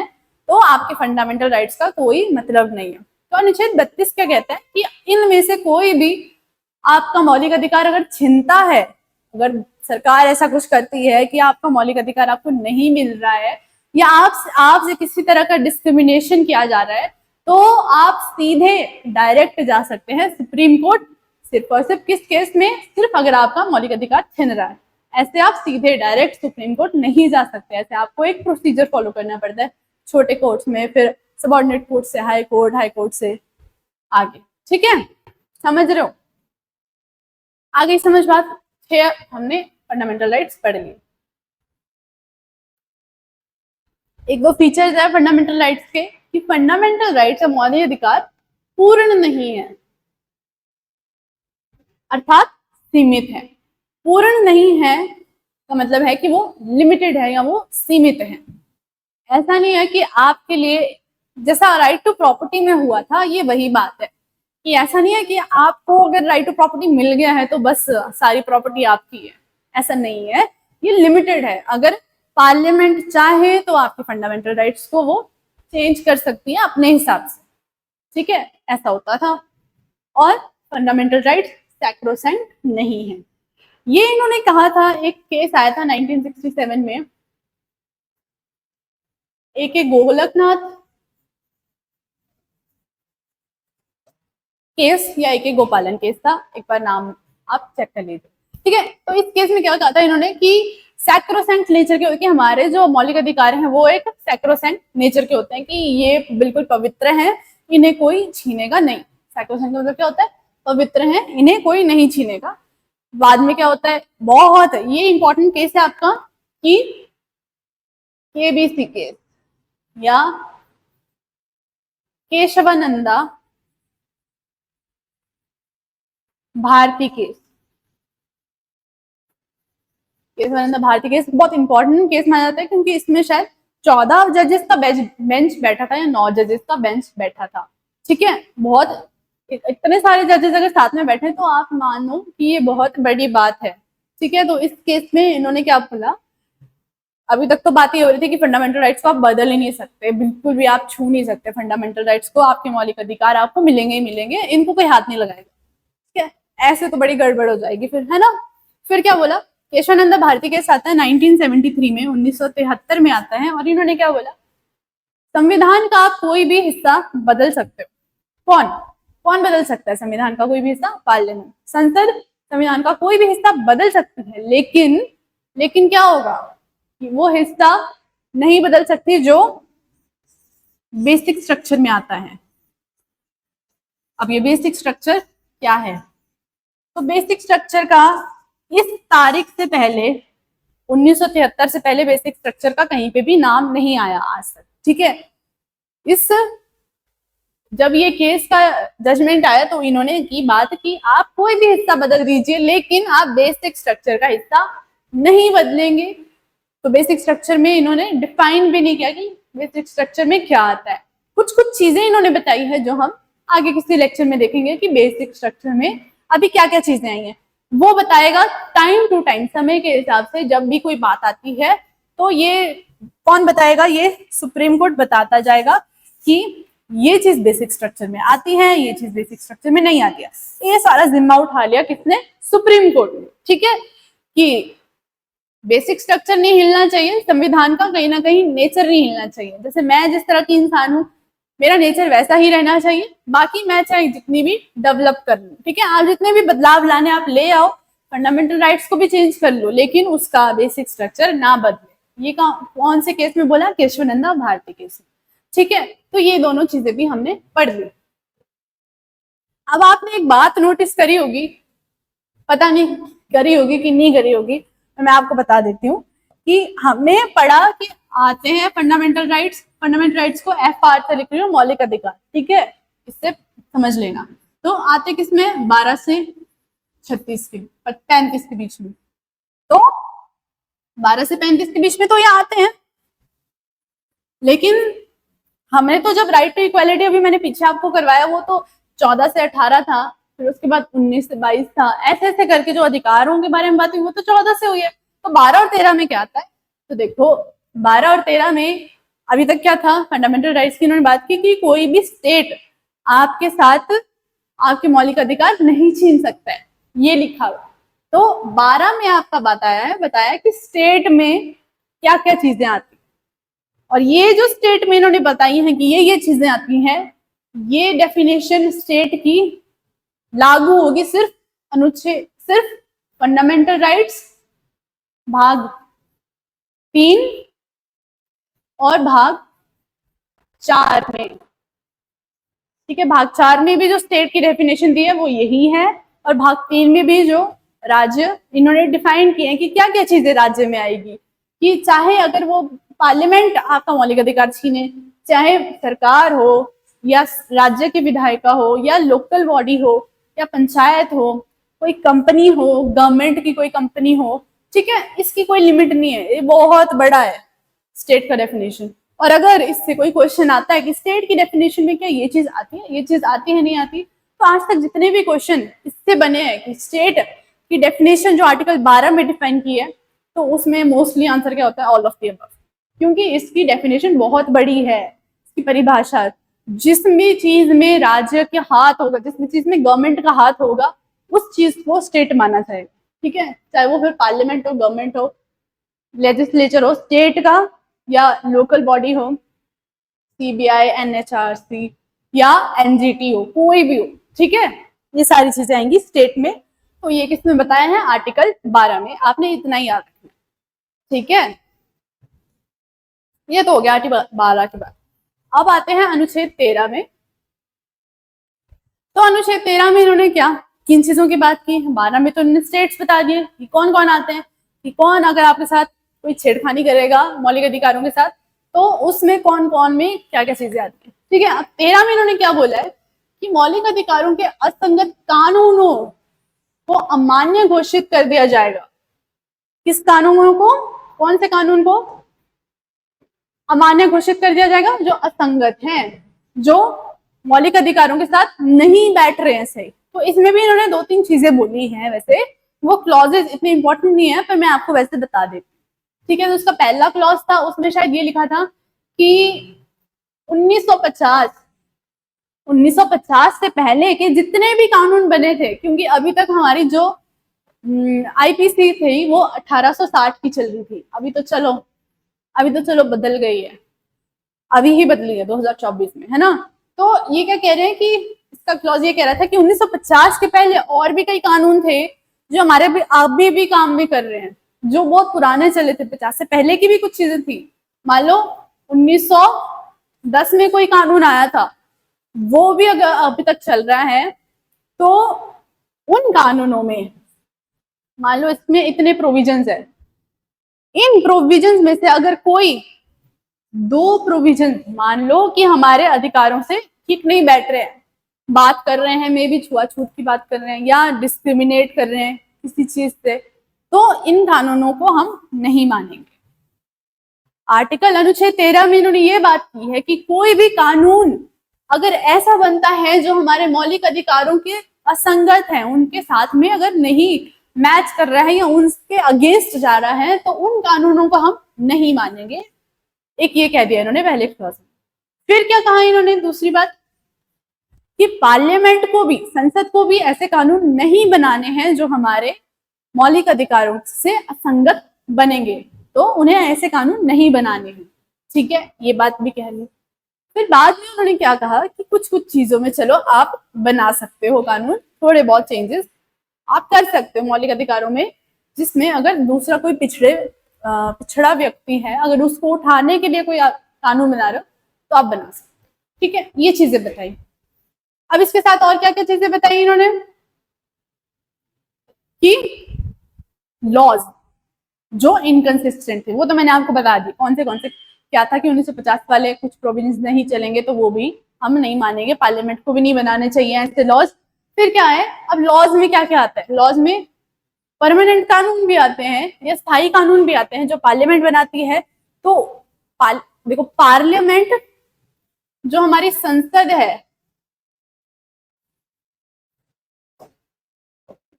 तो आपके फंडामेंटल राइट्स का कोई मतलब नहीं है। तो अनुच्छेद 32 क्या कहता है कि इनमें से कोई भी आपका मौलिक अधिकार अगर छीनता है, अगर सरकार ऐसा कुछ करती है कि आपका मौलिक अधिकार आपको नहीं मिल रहा है या आपसे किसी तरह का डिस्क्रिमिनेशन किया जा रहा है, तो आप सीधे डायरेक्ट जा सकते हैं सुप्रीम कोर्ट, सिर्फ और सिर्फ किस केस में, सिर्फ अगर आपका मौलिक अधिकार छिन रहा है। ऐसे आप सीधे डायरेक्ट सुप्रीम कोर्ट नहीं जा सकते, ऐसे आपको एक प्रोसीजर फॉलो करना पड़ता है, छोटे कोर्ट्स में, फिर सबऑर्डिनेट कोर्ट से हाई कोर्ट से आगे, ठीक है, समझ रहे हो। आगे समझ बात, 6 हमने फंडामेंटल राइट्स पढ़ लिए। एक वो फीचर्स है फंडामेंटल राइट्स के कि फंडामेंटल राइट्स या मौलिक अधिकार पूर्ण नहीं है, अर्थात सीमित है। पूर्ण नहीं है का मतलब है कि वो लिमिटेड है या वो सीमित है। ऐसा नहीं है कि आपके लिए जैसा राइट टू प्रॉपर्टी में हुआ था, ये वही बात है कि ऐसा नहीं है कि आपको अगर राइट टू प्रॉपर्टी मिल गया है तो बस सारी प्रॉपर्टी आपकी है, ऐसा नहीं है, ये लिमिटेड है। अगर पार्लियामेंट चाहे तो आपके फंडामेंटल राइट्स को वो चेंज कर सकती है अपने हिसाब से, ठीक है, ऐसा होता था। और फंडामेंटल राइट्स सैक्रोसेंट नहीं है, ये इन्होंने कहा था। एक केस आया था 1967 में, एक गोलकनाथ केस या एक गोपालन केस था, एक बार नाम आप चेक कर लीजिए, ठीक है। तो इस केस में क्या कहा था इन्होंने कि सैक्रोसेंट नेचर के होते हैं, हमारे जो मौलिक अधिकार हैं वो एक सैक्रोसेंट नेचर के होते हैं कि ये बिल्कुल पवित्र हैं, इन्हें कोई छीनेगा नहीं। सैक्रोसेंट का मतलब क्या होता है, पवित्र हैं, इन्हें कोई नहीं छीनेगा। बाद में क्या होता है, बहुत ये इंपॉर्टेंट केस है आपका कि केबीसी केस या केशवानंदा भारती केस, केशवानंदा भारती केस बहुत इंपॉर्टेंट केस माना जाता है क्योंकि इसमें शायद 14 जजेस का बेंच बैठा था या 9 जजेस का बेंच बैठा था, ठीक है। बहुत इतने सारे जजेस अगर साथ में बैठे तो आप मानो कि ये बहुत बड़ी बात है, ठीक है। तो इस केस में इन्होंने क्या बोला, अभी तक तो बात ये हो रही थी कि फंडामेंटल राइट्स को आप बदल ही नहीं सकते, बिल्कुल भी आप छू नहीं सकते फंडामेंटल राइट्स को, आपके मौलिक अधिकार आपको मिलेंगे ही मिलेंगे, इनको कोई हाथ नहीं लगाएगा, ठीक है। ऐसे तो बड़ी गड़बड़ हो जाएगी फिर, है ना। फिर क्या बोला, केशवानंदा भारती केस आता है 1973 में, 1973 में आता है, और इन्होंने क्या बोला, संविधान का आप कोई भी हिस्सा बदल सकते हो। कौन कौन बदल सकता है संविधान का कोई भी हिस्सा, पार्लियामेंट, संसद संविधान का कोई भी हिस्सा बदल सकती है, लेकिन क्या होगा कि वो हिस्सा नहीं बदल सकती जो बेसिक स्ट्रक्चर में आता है। अब ये बेसिक स्ट्रक्चर क्या है, तो बेसिक स्ट्रक्चर का इस तारीख से पहले 1973 से पहले बेसिक स्ट्रक्चर का कहीं पे भी नाम नहीं आया आज तक, ठीक है। इस जब ये केस का जजमेंट आया तो इन्होंने की बात की आप कोई भी हिस्सा बदल दीजिए लेकिन आप बेसिक स्ट्रक्चर का हिस्सा नहीं बदलेंगे। तो बेसिक स्ट्रक्चर में इन्होंने डिफाइन भी नहीं किया कि बेसिक स्ट्रक्चर में क्या आता है। कुछ कुछ चीजें इन्होंने बताई है जो हम आगे किसी लेक्चर में देखेंगे कि बेसिक स्ट्रक्चर में अभी क्या क्या चीजें आई हैं, वो बताएगा टाइम टू टाइम, समय के हिसाब से जब भी कोई बात आती है तो ये कौन बताएगा, ये सुप्रीम कोर्ट बताता जाएगा कि ये चीज बेसिक स्ट्रक्चर में आती है, ये चीज बेसिक स्ट्रक्चर में नहीं आती है। ये सारा जिम्मा उठा लिया किसने, सुप्रीम कोर्ट ने, ठीक है, कि बेसिक स्ट्रक्चर नहीं हिलना चाहिए, संविधान का कहीं ना कहीं नेचर नहीं हिलना चाहिए। जैसे मैं जिस तरह की इंसान हूँ, मेरा नेचर वैसा ही रहना चाहिए, बाकी मैं चाहे जितनी भी डेवलप कर लूँ, ठीक है, आप जितने भी बदलाव लाने आप ले आओ, फंडामेंटल राइट्स को भी चेंज कर लो, लेकिन उसका बेसिक स्ट्रक्चर ना बदले। ये कौन से केस में बोला, केशवानंदा भारती केस में, ठीक है। तो ये दोनों चीजें भी हमने पढ़ ली। अब आपने एक बात नोटिस करी होगी, पता नहीं करी होगी कि नहीं करी होगी, मैं आपको बता देती हूँ कि हमने पढ़ा कि आते हैं फंडामेंटल राइट्स, फंडामेंटल राइट्स को FR से लिख रही हूँ, मौलिक अधिकार, ठीक है, इससे समझ लेना। तो आते किसमें, 12 से 36 के 35 के बीच में, तो 12 से 35 के बीच में तो ये आते हैं। लेकिन हमने तो जब राइट टू इक्वालिटी अभी मैंने पीछे आपको करवाया, वो तो 14 से 18 था, फिर उसके बाद 19 से 22 था, ऐसे ऐसे करके जो अधिकारों के बारे में बात हुई वो तो 14 से हुई है। तो 12 और 13 में क्या आता है, तो देखो 12 और 13 में अभी तक क्या था, फंडामेंटल राइट्स की इन्होंने बात की कि कोई भी स्टेट आपके साथ आपके मौलिक अधिकार नहीं छीन सकता है, ये लिखा हुआ। तो 12 में आपका बताया कि स्टेट में क्या क्या चीजें आती, और ये जो स्टेट में इन्होंने बताई हैं कि ये चीजें आती हैं, ये डेफिनेशन स्टेट की लागू होगी सिर्फ अनुच्छेद, सिर्फ फंडामेंटल राइट्स भाग 3 और भाग 4 में, ठीक है। भाग 4 में भी जो स्टेट की डेफिनेशन दी है वो यही है, और भाग 3 में भी जो राज्य इन्होंने डिफाइन किए हैं कि क्या क्या चीजें राज्य में आएगी, कि चाहे अगर वो पार्लियामेंट आपका मौलिक अधिकार छीने, चाहे सरकार हो या राज्य के विधायिका हो या लोकल बॉडी हो या पंचायत हो, कोई कंपनी हो, गवर्नमेंट की कोई कंपनी हो, ठीक है, इसकी कोई लिमिट नहीं है, ये बहुत बड़ा है स्टेट का डेफिनेशन। और अगर इससे कोई क्वेश्चन आता है कि स्टेट की डेफिनेशन में क्या ये चीज आती है, ये चीज आती है नहीं आती, तो आज तक जितने भी क्वेश्चन इससे बने हैं कि स्टेट की डेफिनेशन जो आर्टिकल 12 में डिफाइन की है, तो उसमें मोस्टली आंसर क्या होता है, ऑल ऑफ द अबव, क्योंकि इसकी डेफिनेशन बहुत बड़ी है, इसकी परिभाषा, जिस भी चीज में राज्य के हाथ होगा, जिस भी चीज में गवर्नमेंट का हाथ होगा, उस चीज को स्टेट माना जाएगा, ठीक है, चाहे वो फिर पार्लियामेंट हो, गवर्नमेंट हो, लेजिस्लेचर हो स्टेट का, या लोकल बॉडी हो, CBI, NHRC या NGT हो, कोई भी हो, ठीक है, ये सारी चीजें आएंगी स्टेट में। तो ये किसमें बताया है, आर्टिकल 12 में, आपने इतना ही याद रखना, ठीक है। ये तो हो गया आर्टिकल 12 के बाद। अब आते हैं अनुच्छेद 13 में। तो अनुच्छेद 13 में इन्होंने क्या किन चीजों की बात की, 12 में तो इन्होंने स्टेट्स बता दिए कि कौन कौन आते हैं, कि कौन अगर आपके साथ कोई छेड़खानी करेगा मौलिक अधिकारों के साथ, तो उसमें कौन कौन में क्या क्या चीजें आती है, ठीक है। अब 13 में इन्होंने क्या बोला है कि मौलिक अधिकारों के असंगत कानूनों को अमान्य घोषित कर दिया जाएगा। किस कानूनों को, कौन से कानून को अमान्य घोषित कर दिया जाएगा, जो असंगत हैं, जो मौलिक अधिकारों के साथ नहीं बैठ रहे हैं सही। तो इसमें भी इन्होंने 2-3 चीजें बोली हैं, वैसे वो क्लॉजेज इतने इंपॉर्टेंट नहीं है, पर मैं आपको वैसे बता देती हूँ, ठीक है। तो उसका पहला क्लॉज था, उसमें शायद ये लिखा था कि 1950 से पहले के जितने भी कानून बने थे, क्योंकि अभी तक हमारी जो IPC थी वो 1860 की चल रही थी, अभी तो चलो बदल गई है, अभी ही बदली है 2024 में, है ना। तो ये क्या कह रहे हैं कि इसका क्लॉज ये कह रहा था कि 1950 के पहले और भी कई कानून थे जो हमारे अभी भी काम में कर रहे हैं, जो बहुत पुराने चले थे, 50 से पहले की भी कुछ चीजें थी। मान लो 1910 में कोई कानून आया था, वो भी अगर अभी तक चल रहा है, तो उन कानूनों में मान लो इसमें इतने प्रोविजंस है, इन प्रोविजंस में से अगर कोई 2 प्रोविजन मान लो कि हमारे अधिकारों से ठीक नहीं बैठ रहे हैं, बात कर रहे हैं मे भी छुआछूत की बात कर रहे हैं, या डिस्क्रिमिनेट कर रहे हैं किसी चीज से, तो इन कानूनों को हम नहीं मानेंगे। आर्टिकल अनुच्छेद 13 में इन्होंने ये बात की है कि कोई भी कानून अगर ऐसा बनता है जो हमारे मौलिक अधिकारों के असंगत है, उनके साथ में अगर नहीं मैच कर रहा है या उनके अगेंस्ट जा रहा है, तो उन कानूनों को हम नहीं मानेंगे। एक ये कह दिया इन्होंने पहले क्लॉज में। फिर क्या कहा इन्होंने दूसरी बात कि पार्लियामेंट को भी, संसद को भी ऐसे कानून नहीं बनाने हैं जो हमारे मौलिक अधिकारों से असंगत बनेंगे, तो उन्हें ऐसे कानून नहीं बनाने हैं। ठीक है, ये बात भी कह ली। फिर बाद में उन्होंने क्या कहा कि कुछ कुछ चीजों में चलो आप बना सकते हो कानून, थोड़े बहुत चेंजेस आप कर सकते हो मौलिक अधिकारों में, जिसमें अगर दूसरा कोई पिछड़ा व्यक्ति है, अगर उसको उठाने के लिए कोई कानून बना रहे हो तो आप बना सकते हो। ठीक है, ये चीजें बताई। अब इसके साथ और क्या क्या चीजें बताई इन्होंने कि लॉज जो इनकंसिस्टेंट थे वो तो मैंने आपको बता दी कौन से क्या था कि 1950 वाले कुछ प्रोविजंस नहीं चलेंगे तो वो भी हम नहीं मानेंगे, पार्लियामेंट को भी नहीं बनाने चाहिए ऐसे लॉज। फिर क्या है, अब लॉज में क्या क्या आता है, लॉज में परमानेंट कानून भी आते हैं या स्थायी कानून भी आते हैं जो पार्लियामेंट बनाती है। तो देखो पार्लियामेंट जो हमारी संसद है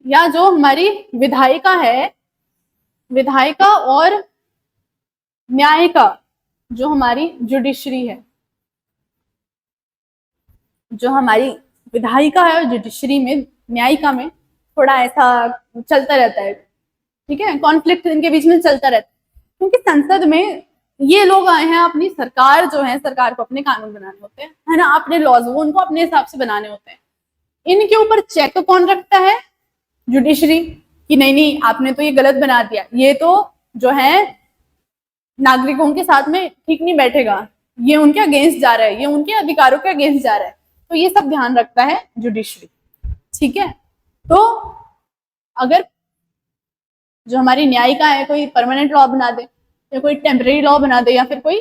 या जो हमारी विधायिका है, विधायिका और न्यायिका जो हमारी जुडिशरी है, जो हमारी विधायिका है और जुडिशरी में, न्यायिका में थोड़ा ऐसा चलता रहता है। ठीक है, कॉन्फ्लिक्ट इनके बीच में चलता रहता है क्योंकि संसद में ये लोग आए हैं, अपनी सरकार जो है, सरकार को अपने कानून बनाने होते हैं, है ना, अपने लॉज वो उनको अपने हिसाब से बनाने होते हैं। इनके ऊपर चेक कौन रखता है, जुडिशरी, कि नहीं नहीं आपने तो ये गलत बना दिया, ये तो जो है नागरिकों के साथ में ठीक नहीं बैठेगा, ये उनके अगेंस्ट जा रहा है, ये उनके अधिकारों के अगेंस्ट जा रहा है, तो ये सब ध्यान रखता है जुडिशरी। ठीक है, तो अगर जो हमारी न्यायिका है कोई परमानेंट लॉ बना दे या कोई टेम्पररी लॉ बना दे या फिर कोई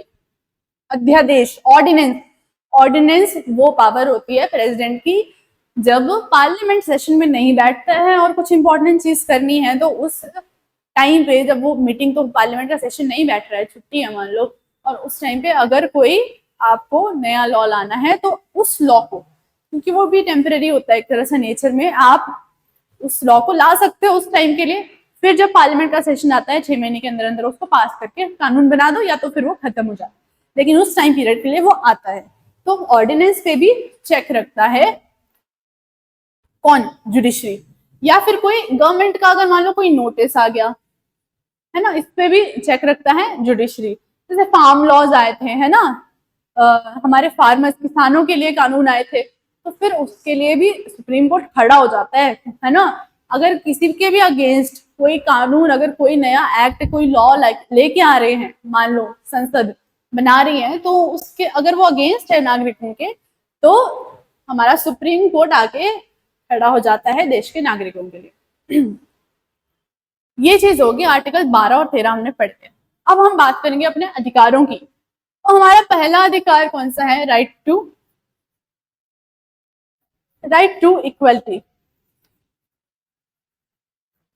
अध्यादेश, ऑर्डिनेंस वो पावर होती है प्रेसिडेंट की जब पार्लियामेंट सेशन में नहीं बैठता है और कुछ इंपॉर्टेंट चीज करनी है, तो उस टाइम पे जब वो मीटिंग, तो पार्लियामेंट का सेशन नहीं बैठ रहा है, छुट्टी है मान लो, और उस टाइम पे अगर कोई आपको नया लॉ लाना है तो उस लॉ को, क्योंकि वो भी टेम्पररी होता है एक तरह से नेचर में, आप उस लॉ को ला सकते हो उस टाइम के लिए। फिर जब पार्लियामेंट का सेशन आता है 6 महीने के अंदर अंदर उसको पास करके कानून बना दो या तो फिर वो खत्म हो जाता है, लेकिन उस टाइम पीरियड के लिए वो आता है। तो ऑर्डिनेंस पे भी चेक रखता है कौन, जुडिशरी। या फिर कोई गवर्नमेंट का अगर मान लो कोई नोटिस आ गया है ना, इस पे भी चेक रखता है जुडिशरी। जैसे फार्म लॉज आए थे, है ना, हमारे फार्मर्स, किसानों के लिए कानून आए थे, तो फिर उसके लिए भी सुप्रीम कोर्ट खड़ा हो जाता है ना। अगर किसी के भी अगेंस्ट कोई कानून, अगर कोई नया एक्ट, कोई लॉ लेके आ रहे हैं, मान लो संसद बना रही है, तो उसके अगर वो अगेंस्ट है नागरिकों के, तो हमारा सुप्रीम कोर्ट आके खड़ा हो जाता है देश के नागरिकों के लिए। ये चीज होगी आर्टिकल 12 और 13 हमने पढ़ के। अब हम बात करेंगे अपने अधिकारों की। तो हमारा पहला अधिकार कौन सा है, राइट टू इक्वलिटी,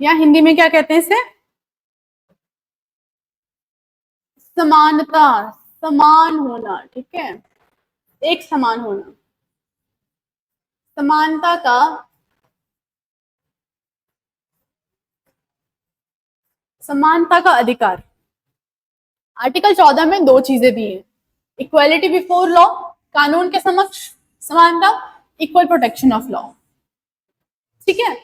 या हिंदी में क्या कहते हैं इसे, समानता, समान होना। ठीक है, एक समान होना, समानता का अधिकार। आर्टिकल 14 में दो चीजें दी हैं, इक्वालिटी बिफोर लॉ, कानून के समक्ष समानता, इक्वल प्रोटेक्शन ऑफ लॉ। ठीक है,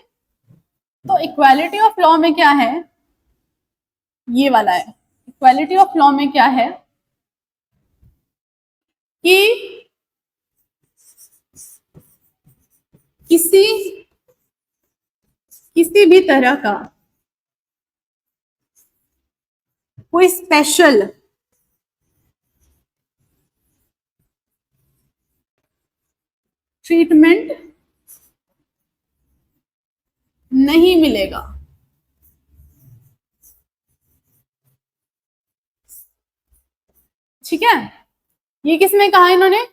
तो इक्वालिटी ऑफ लॉ में क्या है, ये वाला है। इक्वालिटी ऑफ लॉ में क्या है कि किसी भी तरह का कोई स्पेशल ट्रीटमेंट नहीं मिलेगा। ठीक है, ये किसमें कहा इन्होंने,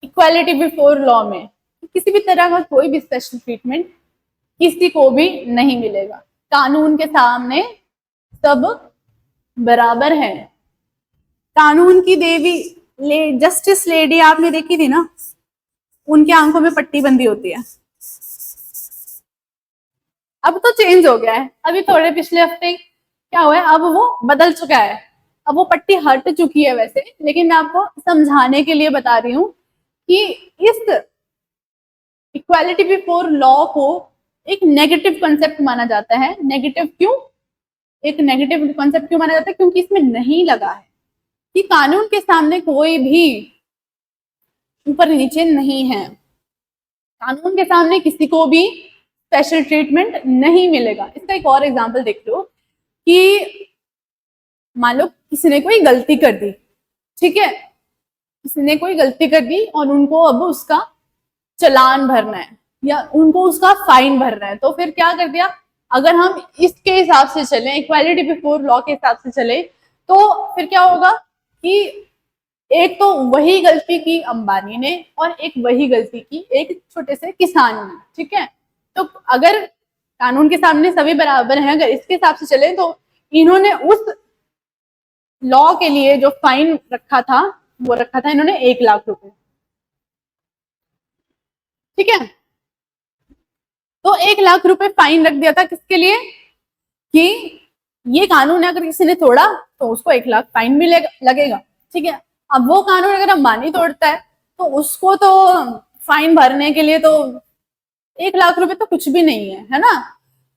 इक्वालिटी बिफोर लॉ में, किसी भी तरह का कोई भी स्पेशल ट्रीटमेंट किसी को भी नहीं मिलेगा। कानून के सामने सब बराबर है। कानून की देवी जस्टिस लेडी आपने देखी थी ना, उनके आंखों में पट्टी बंदी होती है। अब तो चेंज हो गया है, अभी थोड़े पिछले हफ्ते क्या हुआ है, अब वो बदल चुका है, अब वो पट्टी हट चुकी है वैसे, लेकिन मैं आपको समझाने के लिए बता रही हूँ कि इस इक्वालिटी बिफोर लॉ को एक नेगेटिव कंसेप्ट माना जाता है। नेगेटिव क्यों? एक नेगेटिव कंसेप्ट क्यों माना जाता है? क्योंकि इसमें नहीं लगा है कि कानून के सामने कोई भी ऊपर नीचे नहीं है, कानून के सामने किसी को भी स्पेशल ट्रीटमेंट नहीं मिलेगा। इसका एक और एग्जांपल देख लो कि मान लो किसी ने कोई गलती कर दी, ठीक है, किसी ने कोई गलती कर दी और उनको अब उसका चालान भरना है या उनको उसका फाइन भरना है, तो फिर क्या कर दिया, अगर हम इसके हिसाब से चले, इक्वालिटी बिफोर लॉ के हिसाब से चले, तो फिर क्या होगा कि एक तो वही गलती की अंबानी ने और एक वही गलती की एक छोटे से किसान ने, ठीक है। तो अगर कानून के सामने सभी बराबर हैं, अगर इसके हिसाब से चले, तो इन्होंने उस लॉ के लिए जो फाइन रखा था वो रखा था इन्होंने 1,00,000 रुपए, ठीक है। तो 1,00,000 रुपए फाइन रख दिया था किसके लिए, कि ये कानून है, अगर किसी ने तोड़ा तो उसको 1,00,000 फाइन भी लगेगा, ठीक है। अब वो कानून अगर अंबानी तोड़ता है तो उसको तो फाइन भरने के लिए तो 1,00,000 रुपए तो कुछ भी नहीं है ना।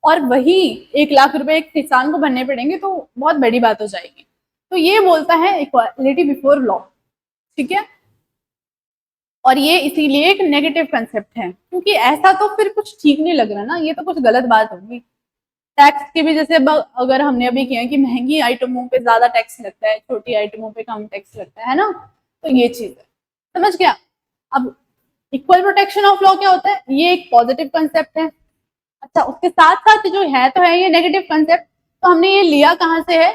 और वही 1,00,000 रुपए एक किसान को भरने पड़ेंगे तो बहुत बड़ी बात हो जाएगी। तो ये बोलता है इक्वालिटी बिफोर लॉ, ठीक है। और ये इसीलिए एक नेगेटिव कंसेप्ट है, क्योंकि ऐसा तो फिर कुछ ठीक नहीं लग रहा ना, ये तो कुछ गलत बात होगी। टैक्स की भी जैसे अगर हमने अभी किया कि महंगी आइटमों पे ज्यादा टैक्स लगता है, छोटी आइटमों पे कम टैक्स लगता है ना, तो ये चीज है, समझ गया। अब इक्वल प्रोटेक्शन ऑफ लॉ क्या होता है, ये एक पॉजिटिव कंसेप्ट है। अच्छा, उसके साथ साथ जो है तो है ये नेगेटिव कंसेप्ट, तो हमने ये लिया कहां से है,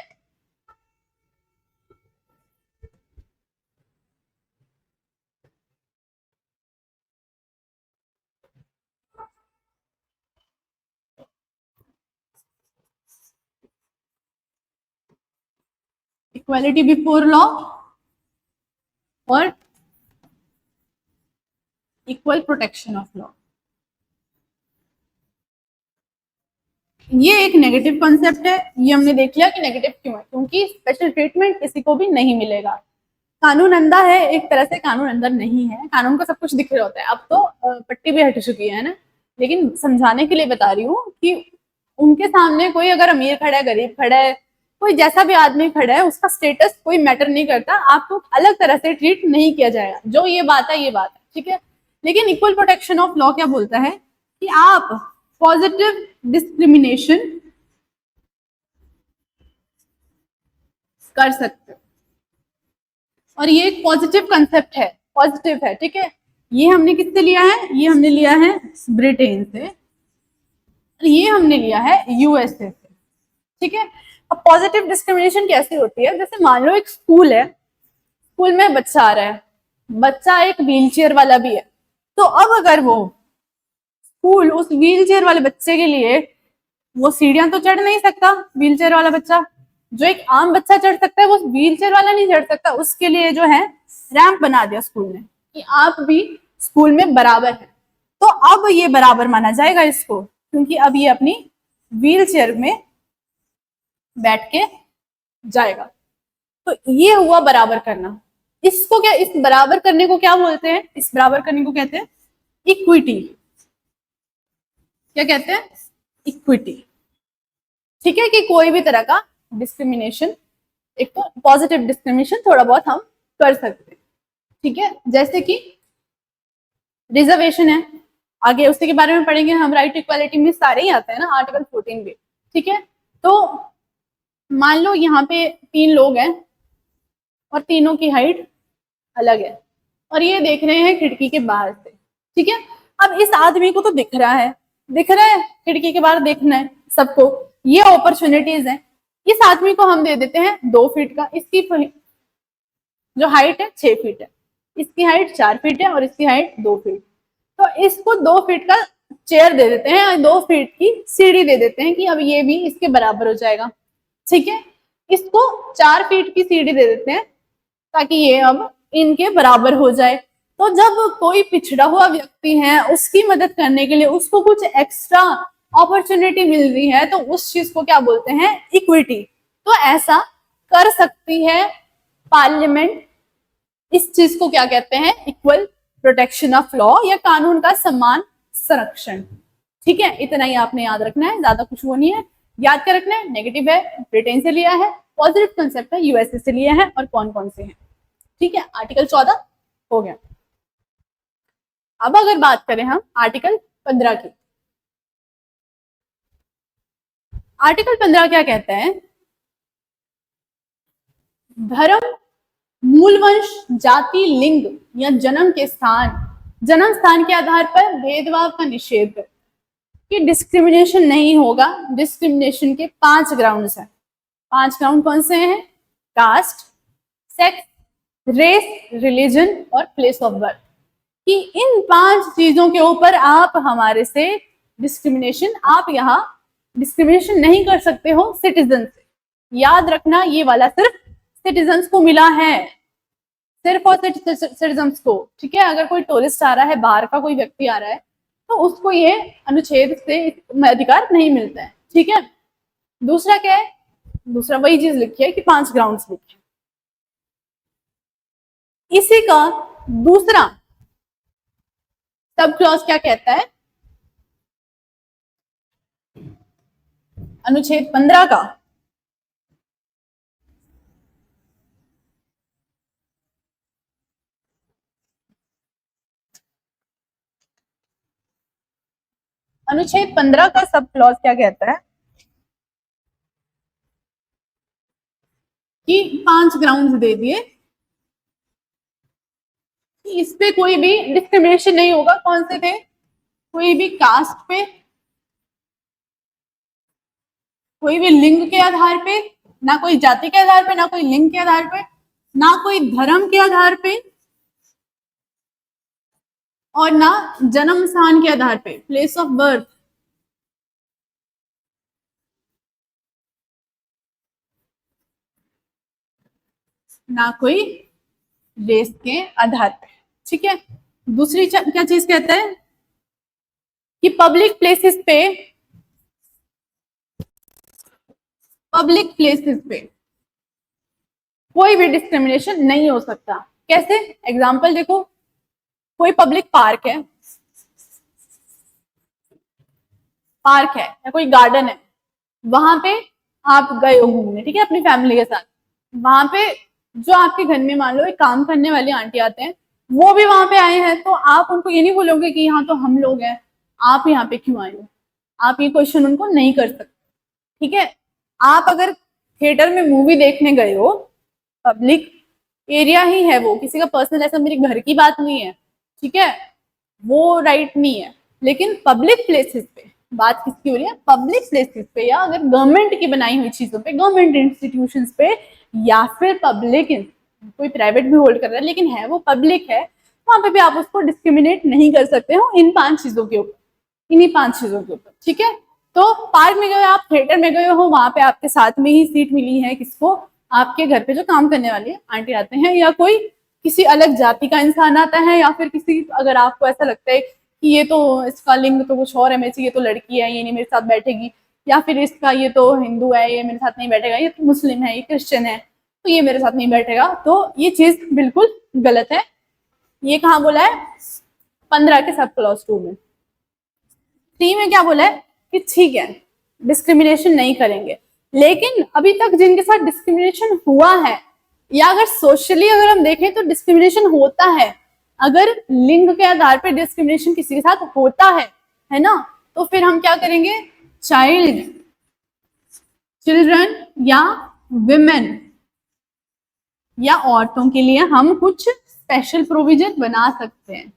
इक्वालिटी बिफोर लॉ और इक्वल प्रोटेक्शन ऑफ लॉ। ये एक नेगेटिव कॉन्सेप्ट है, ये हमने देख लिया कि नेगेटिव क्यों है, क्योंकि स्पेशल ट्रीटमेंट किसी को भी नहीं मिलेगा। कानून अंधा है, एक तरह से कानून अंदर नहीं है, कानून को सब कुछ दिख रहा होता है। अब तो पट्टी भी हट चुकी है ना, लेकिन समझाने के लिए बता रही हूँ कि उनके सामने कोई अगर अमीर खड़ा है, गरीब खड़ा है, कोई जैसा भी आदमी खड़ा है, उसका स्टेटस कोई मैटर नहीं करता, आपको अलग तरह से ट्रीट नहीं किया जाएगा। जो ये बात है, ये बात है, ठीक है। लेकिन इक्वल प्रोटेक्शन ऑफ लॉ क्या बोलता है कि आप पॉजिटिव डिस्क्रिमिनेशन कर सकते हो, और ये एक पॉजिटिव कंसेप्ट है, पॉजिटिव है, ठीक है। ये हमने किससे लिया है, ये हमने लिया है ब्रिटेन से, ये हमने लिया है यूएसए से, ठीक है। अब पॉजिटिव डिस्क्रिमिनेशन कैसे होती है, जैसे मान लो एक स्कूल है, स्कूल में बच्चा आ रहा है, बच्चा एक व्हील चेयर वाला भी है, तो अब अगर वो स्कूल उस व्हील चेयर वाले बच्चे के लिए, वो सीढ़ियां तो चढ़ नहीं सकता व्हील चेयर वाला बच्चा, जो एक आम बच्चा चढ़ सकता है वो व्हील चेयर वाला नहीं चढ़ सकता, उसके लिए जो है रैंप बना दिया स्कूल ने कि आप भी स्कूल में बराबर है। तो अब ये बराबर माना जाएगा इसको, क्योंकि अब ये अपनी व्हील चेयर में बैठ के जाएगा। तो ये हुआ बराबर करना। इसको क्या, इस बराबर करने को क्या बोलते हैं, इस बराबर करने को कहते हैं इक्विटी। क्या कहते हैं, इक्विटी, ठीक है। कि कोई भी तरह का डिस्क्रिमिनेशन, एक तो पॉजिटिव डिस्क्रिमिनेशन थोड़ा बहुत हम कर सकते हैं, ठीक है। जैसे कि रिजर्वेशन है, आगे उसी के बारे में पढ़ेंगे हम, राइट टू इक्वालिटी में सारे ही आते हैं ना, आर्टिकल 14 भी, ठीक है। तो मान लो यहाँ पे 3 लोग हैं और तीनों की हाइट अलग है, और ये देख रहे हैं खिड़की के बाहर से, ठीक है। अब इस आदमी को तो दिख रहा है, दिख रहा है खिड़की के बाहर, देखना है सबको, ये अपॉर्चुनिटीज है। इस आदमी को हम दे देते हैं 2 फीट का, इसकी जो हाइट है 6 फीट है, इसकी हाइट 4 फीट है और इसकी हाइट 2 फीट, तो इसको 2 फीट का चेयर दे देते हैं और 2 फीट की सीढ़ी दे देते हैं कि अब ये भी इसके बराबर हो जाएगा, ठीक है। इसको 4 फीट की सीढ़ी दे देते हैं ताकि ये अब इनके बराबर हो जाए। तो जब कोई पिछड़ा हुआ व्यक्ति है, उसकी मदद करने के लिए उसको कुछ एक्स्ट्रा अपॉर्चुनिटी मिल रही है, तो उस चीज को क्या बोलते हैं, इक्विटी। तो ऐसा कर सकती है पार्लियामेंट। इस चीज को क्या कहते हैं, इक्वल प्रोटेक्शन ऑफ लॉ या कानून का समान संरक्षण। ठीक है, इतना ही आपने याद रखना है, ज्यादा कुछ वो नहीं है। याद क्या रखना है, नेगेटिव है ब्रिटेन से लिया है, पॉजिटिव कंसेप्ट है यूएसए से लिया है, और कौन कौन से हैं। ठीक है, आर्टिकल 14 हो गया। अब अगर बात करें हम आर्टिकल 15 की, आर्टिकल 15 क्या कहता है, धर्म, मूल वंश, जाति, लिंग या जन्म स्थान के आधार पर भेदभाव का निषेध, कि डिस्क्रिमिनेशन नहीं होगा। डिस्क्रिमिनेशन के 5 ग्राउंड्स हैं। 5 ग्राउंड कौन से हैं, कास्ट, सेक्स, रेस, रिलीजन और प्लेस ऑफ बर्थ, कि इन 5 चीजों के ऊपर आप हमारे से डिस्क्रिमिनेशन, आप यहाँ डिस्क्रिमिनेशन नहीं कर सकते हो सिटीजन से। याद रखना, ये वाला सिर्फ सिटीजन्स को मिला है, सिर्फ और सिर्फ सिटीजन्स को। ठीक है, अगर कोई टूरिस्ट आ रहा है, बाहर का कोई व्यक्ति आ रहा है, तो उसको ये अनुच्छेद से अधिकार नहीं मिलता है। ठीक है, दूसरा क्या है, दूसरा वही चीज लिखी है कि 5 ग्राउंड्स लिखे। इसी का दूसरा सब क्लॉज क्या कहता है, अनुच्छेद 15 का अनुच्छेद 15 का सब क्लॉज क्या कहता है कि 5 ग्राउंड्स दे दिए, इस पे कोई भी डिस्क्रिमिनेशन नहीं होगा। कौन से थे, कोई भी कास्ट पे, कोई भी लिंग के आधार पे, ना कोई जाति के आधार पे, ना कोई लिंग के आधार पे, ना कोई धर्म के आधार पे, और ना जन्म स्थान के आधार पे, प्लेस ऑफ बर्थ, ना कोई रेस के आधार पे। ठीक है, दूसरी क्या चीज कहता है कि पब्लिक प्लेसेस पे कोई भी डिस्क्रिमिनेशन नहीं हो सकता। कैसे, एग्जाम्पल देखो, कोई पब्लिक पार्क है या कोई गार्डन है, वहां पे आप गए हो घूमने, ठीक है, अपनी फैमिली के साथ। वहां पे जो आपके घर में मान लो एक काम करने वाली आंटी आते हैं, वो भी वहां पे आए हैं, तो आप उनको ये नहीं बोलोगे कि यहाँ तो हम लोग हैं, आप यहाँ पे क्यों आए हो। आप ये क्वेश्चन उनको नहीं कर सकते। ठीक है, आप अगर थिएटर में मूवी देखने गए हो, पब्लिक एरिया ही है वो, किसी का पर्सनल, ऐसा मेरे घर की बात नहीं है। ठीक है, वो राइट नहीं है। लेकिन पब्लिक प्लेसेस पे बात किसकी हो रही है, पब्लिक प्लेसेस पे, या अगर गवर्नमेंट की बनाई हुई चीजों पे, गवर्नमेंट इंस्टीट्यूशंस पे, या फिर पब्लिक, कोई प्राइवेट भी होल्ड कर रहा है लेकिन है वो पब्लिक है, वहां पे भी आप उसको डिस्क्रिमिनेट नहीं कर सकते हो इन 5 चीजों के ऊपर, इन्हीं 5 चीजों के ऊपर। ठीक है, तो पार्क में गए, आप थिएटर में गए हो, वहां पे आपके साथ में ही सीट मिली है किसको, आपके घर पे जो काम करने वाली आंटी आते हैं, या कोई किसी अलग जाति का इंसान आता है, या फिर किसी, अगर आपको ऐसा लगता है कि ये तो इसका लिंग तो कुछ और है, मेरे से ये तो लड़की है, ये नहीं मेरे साथ बैठेगी, या फिर इसका ये तो हिंदू है, ये मेरे साथ नहीं बैठेगा, ये तो मुस्लिम है, ये क्रिश्चियन है, तो ये मेरे साथ नहीं बैठेगा, तो ये चीज बिल्कुल गलत है। ये कहाँ बोला है, 15 के सब क्लॉज 2 में। 3 में क्या बोला है कि ठीक है डिस्क्रिमिनेशन नहीं करेंगे, लेकिन अभी तक जिनके साथ डिस्क्रिमिनेशन हुआ है, या अगर सोशली अगर हम देखें तो डिस्क्रिमिनेशन होता है, अगर लिंग के आधार पर डिस्क्रिमिनेशन किसी के साथ होता है ना, तो फिर हम क्या करेंगे, चिल्ड्रन या विमेन या औरतों के लिए हम कुछ स्पेशल प्रोविजन बना सकते हैं,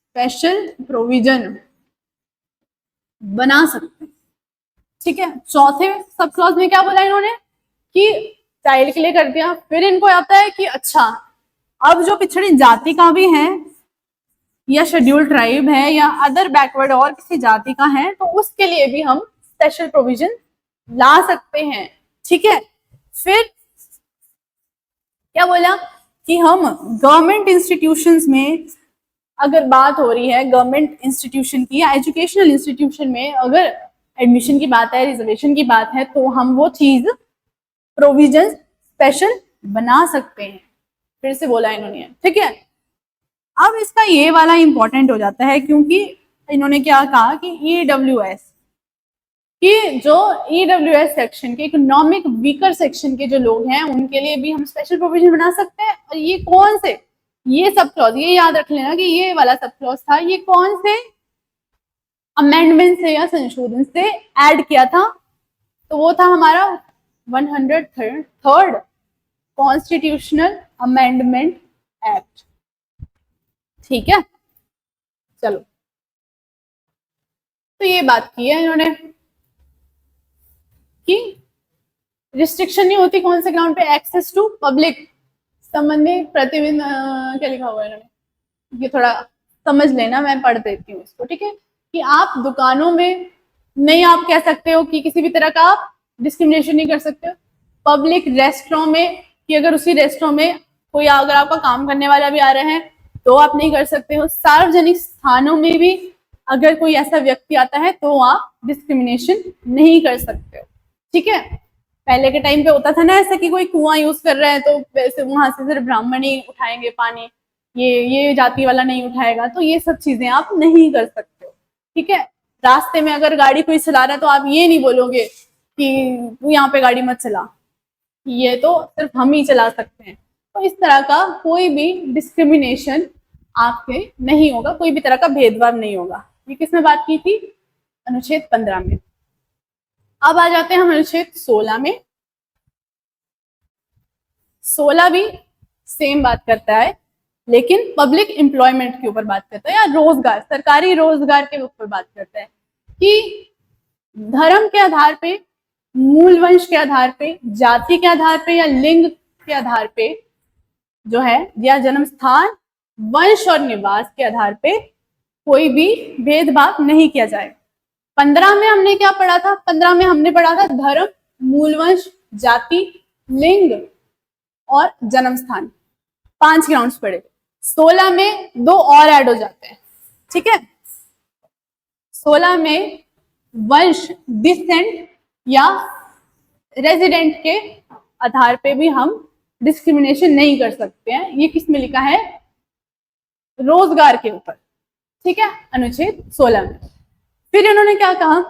स्पेशल प्रोविजन बना सकते हैं। ठीक है, चौथे सब क्लॉज में क्या बोला इन्होंने कि चाइल्ड के लिए कर दिया। फिर इनको आता है कि अच्छा, अब जो पिछड़ी जाति का भी है, या शेड्यूल्ड ट्राइब है या अदर बैकवर्ड और किसी जाति का है, तो उसके लिए भी हम स्पेशल प्रोविजन ला सकते हैं। ठीक है, फिर क्या बोला कि हम गवर्नमेंट इंस्टीट्यूशंस में अगर बात हो रही है गवर्नमेंट इंस्टीट्यूशन की या एजुकेशनल इंस्टीट्यूशन में अगर एडमिशन की बात है, रिजर्वेशन की बात है, तो हम वो चीज प्रोविजन स्पेशल बना सकते हैं। फिर से बोला इन्होंने, ठीक है। अब इसका ये वाला इंपॉर्टेंट हो जाता है क्योंकि इन्होंने क्या कहा कि ईडब्ल्यूएस कि जो ईडब्ल्यूएस सेक्शन के इकोनॉमिक वीकर सेक्शन के जो लोग हैं उनके लिए भी हम स्पेशल प्रोविजन बना सकते हैं। और ये कौन से, ये सब क्लॉज, ये याद रख लेना कि ये वाला सब क्लॉज था, ये कौन से अमेंडमेंट से या संशोधन से ऐड किया था, तो वो था हमारा 103rd कॉन्स्टिट्यूशनल अमेंडमेंट एक्ट। ठीक है, चलो, तो ये बात की है इन्होंने कि रिस्ट्रिक्शन नहीं होती कौन से ग्राउंड पे, एक्सेस टू पब्लिक संबंधी प्रतिबिंब, क्या लिखा हुआ है इन्होंने, ये थोड़ा समझ लेना, मैं पढ़ देती हूँ इसको। ठीक है, कि आप दुकानों में नहीं आप कह सकते हो कि किसी भी तरह का आप डिस्क्रिमिनेशन नहीं कर सकते हो। पब्लिक रेस्टोरेंट में कि अगर उसी रेस्टोरेंट में कोई अगर आपका काम करने वाला भी आ रहे हैं तो आप नहीं कर सकते हो। सार्वजनिक स्थानों में भी अगर कोई ऐसा व्यक्ति आता है तो आप डिस्क्रिमिनेशन नहीं कर सकते हो। ठीक है, पहले के टाइम पे होता था ना ऐसा कि कोई कुआं यूज कर रहा है तो वैसे वहां से सिर्फ ब्राह्मण ही उठाएंगे पानी, ये जाति वाला नहीं उठाएगा, तो ये सब चीजें आप नहीं कर सकते हो। ठीक है, रास्ते में अगर गाड़ी कोई चला रहा है तो आप ये नहीं बोलोगे कि तू यहाँ पे गाड़ी मत चला, ये तो सिर्फ हम ही चला सकते हैं। तो इस तरह का कोई भी डिस्क्रिमिनेशन आपके नहीं होगा, कोई भी तरह का भेदभाव नहीं होगा। ये किसमें बात की थी, अनुच्छेद 15 में। अब आ जाते हैं हम अनुच्छेद 16 में। 16 भी सेम बात करता है लेकिन पब्लिक एम्प्लॉयमेंट के ऊपर बात करता है या रोजगार, सरकारी रोजगार के ऊपर बात करता है कि धर्म के आधार पे, मूल वंश के आधार पे, जाति के आधार पे या लिंग के आधार पे जो है, या जन्म स्थान, वंश और निवास के आधार पे कोई भी भेदभाव नहीं किया जाए। 15 में हमने क्या पढ़ा था, 15 में हमने पढ़ा था धर्म, मूल वंश, जाति, लिंग और जन्म स्थान, 5 ग्राउंड्स पढ़े। 16 में 2 और ऐड हो जाते हैं। ठीक है, 16 में वंश, डिसेंट या रेजिडेंट के आधार पे भी हम डिस्क्रिमिनेशन नहीं कर सकते हैं। ये किस में लिखा है, रोजगार के ऊपर। ठीक है, अनुच्छेद 16 में। फिर इन्होंने क्या कहा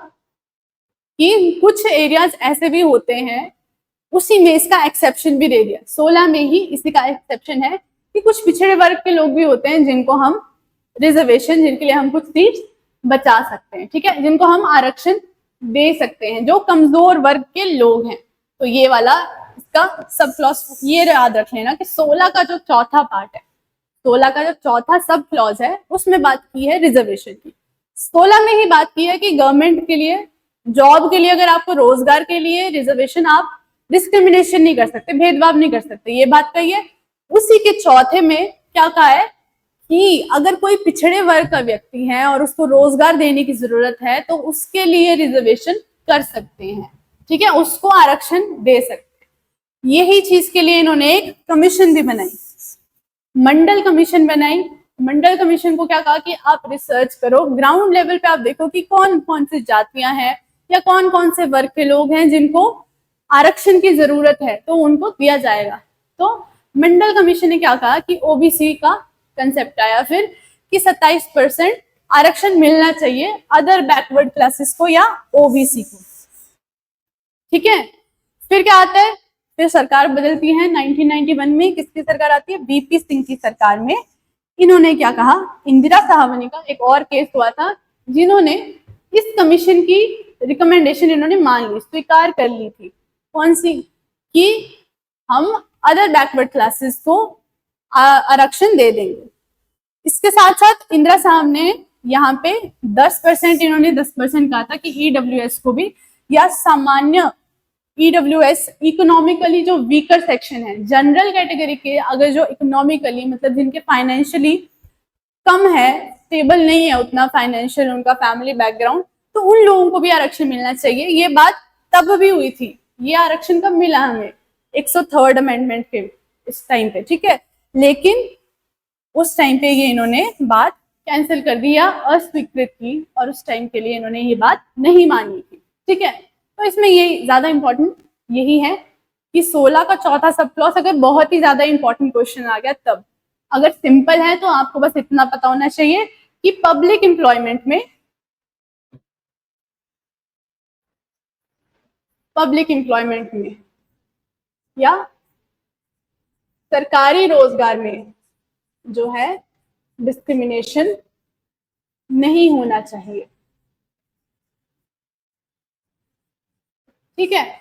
कि कुछ एरियाज ऐसे भी होते हैं, उसी में इसका एक्सेप्शन भी दे दिया, 16 में ही इसी का एक्सेप्शन है कि कुछ पिछड़े वर्ग के लोग भी होते हैं जिनको हम रिजर्वेशन, जिनके लिए हम कुछ सीट्स बचा सकते हैं। ठीक है, जिनको हम आरक्षण दे सकते हैं, जो कमजोर वर्ग के लोग हैं। तो ये वाला इसका सब क्लॉज ये याद रख लेना कि 16 का जो चौथा पार्ट है, 16 का जो चौथा सब क्लॉज है, उसमें बात की है रिजर्वेशन की। 16 में ही बात की है कि गवर्नमेंट के लिए, जॉब के लिए, अगर आपको रोजगार के लिए रिजर्वेशन, आप डिस्क्रिमिनेशन नहीं कर सकते, भेदभाव नहीं कर सकते, ये बात कही है। उसी के चौथे में क्या कहा है कि अगर कोई पिछड़े वर्ग का व्यक्ति है और उसको रोजगार देने की जरूरत है तो उसके लिए रिजर्वेशन कर सकते हैं। ठीक है, उसको आरक्षण दे सकते हैं। यही चीज के लिए इन्होंने एक कमीशन भी बनाई, मंडल कमीशन बनाई। मंडल कमीशन को क्या कहा कि आप रिसर्च करो, ग्राउंड लेवल पे आप देखो कि कौन कौन सी जातियां हैं या कौन कौन से वर्ग के लोग हैं जिनको आरक्षण की जरूरत है, तो उनको दिया जाएगा। तो मंडल कमीशन ने क्या कहा कि ओबीसी का कंसेप्ट आया फिर कि 27% आरक्षण मिलना चाहिए अदर बैकवर्ड क्लासेस को या ओबीसी को। ठीक है, फिर क्या आता है, फिर सरकार बदलती है 1991 में। किसकी सरकार आती है, वीपी सिंह की सरकार में। इन्होंने क्या कहा, इंदिरा साहनी का एक और केस हुआ था जिन्होंने इस कमीशन की रिकमेंडेशन इन्होंने मान ली, स्वीकार कर ली थी। कौन सी, कि हम अदर बैकवर्ड क्लासेस को आरक्षण दे देंगे। इसके साथ साथ इंदिरा साहब ने यहाँ पे 10%, इन्होंने 10% कहा था कि ईडब्ल्यूएस को भी, या सामान्य ईडब्ल्यूएस, इकोनॉमिकली जो वीकर सेक्शन है, जनरल कैटेगरी के, अगर जो इकोनॉमिकली मतलब जिनके फाइनेंशियली कम है, स्टेबल नहीं है उतना फाइनेंशियल उनका फैमिली बैकग्राउंड, तो उन लोगों को भी आरक्षण मिलना चाहिए। ये बात तब भी हुई थी। ये आरक्षण कब मिला हमें? 103rd अमेंडमेंट के इस टाइम पे, ठीक है। लेकिन उस टाइम पे ये इन्होंने बात कैंसिल कर दी या अस्वीकृत की, और उस टाइम के लिए इन्होंने ये बात नहीं मानी थी, ठीक है। तो इसमें ये ज्यादा इंपॉर्टेंट यही है कि 16 का चौथा सब क्लॉज अगर बहुत ही ज्यादा इंपॉर्टेंट क्वेश्चन आ गया तब, अगर सिंपल है तो आपको बस इतना पता होना चाहिए कि पब्लिक एम्प्लॉयमेंट में या सरकारी रोजगार में जो है डिस्क्रिमिनेशन नहीं होना चाहिए, ठीक है।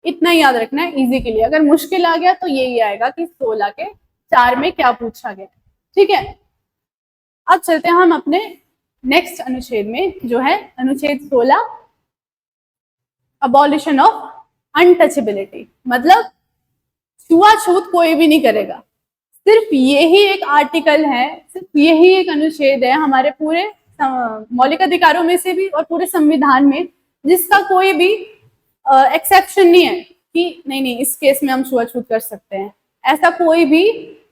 इतना याद रखना है इजी के लिए। अगर मुश्किल आ गया तो यही आएगा कि 16 के 4 में क्या पूछा गया, ठीक है। अब चलते हैं हम अपने नेक्स्ट अनुच्छेद में, जो है अनुच्छेद 16, अबॉलिशन ऑफ अनटचेबिलिटी। मतलब छुआछूत कोई भी नहीं करेगा। सिर्फ यही एक आर्टिकल है, सिर्फ यही एक अनुच्छेद है हमारे पूरे मौलिक अधिकारों में से भी और पूरे संविधान में, जिसका कोई भी एक्सेप्शन नहीं है कि नहीं इस केस में हम छुआछूत कर सकते हैं। ऐसा कोई भी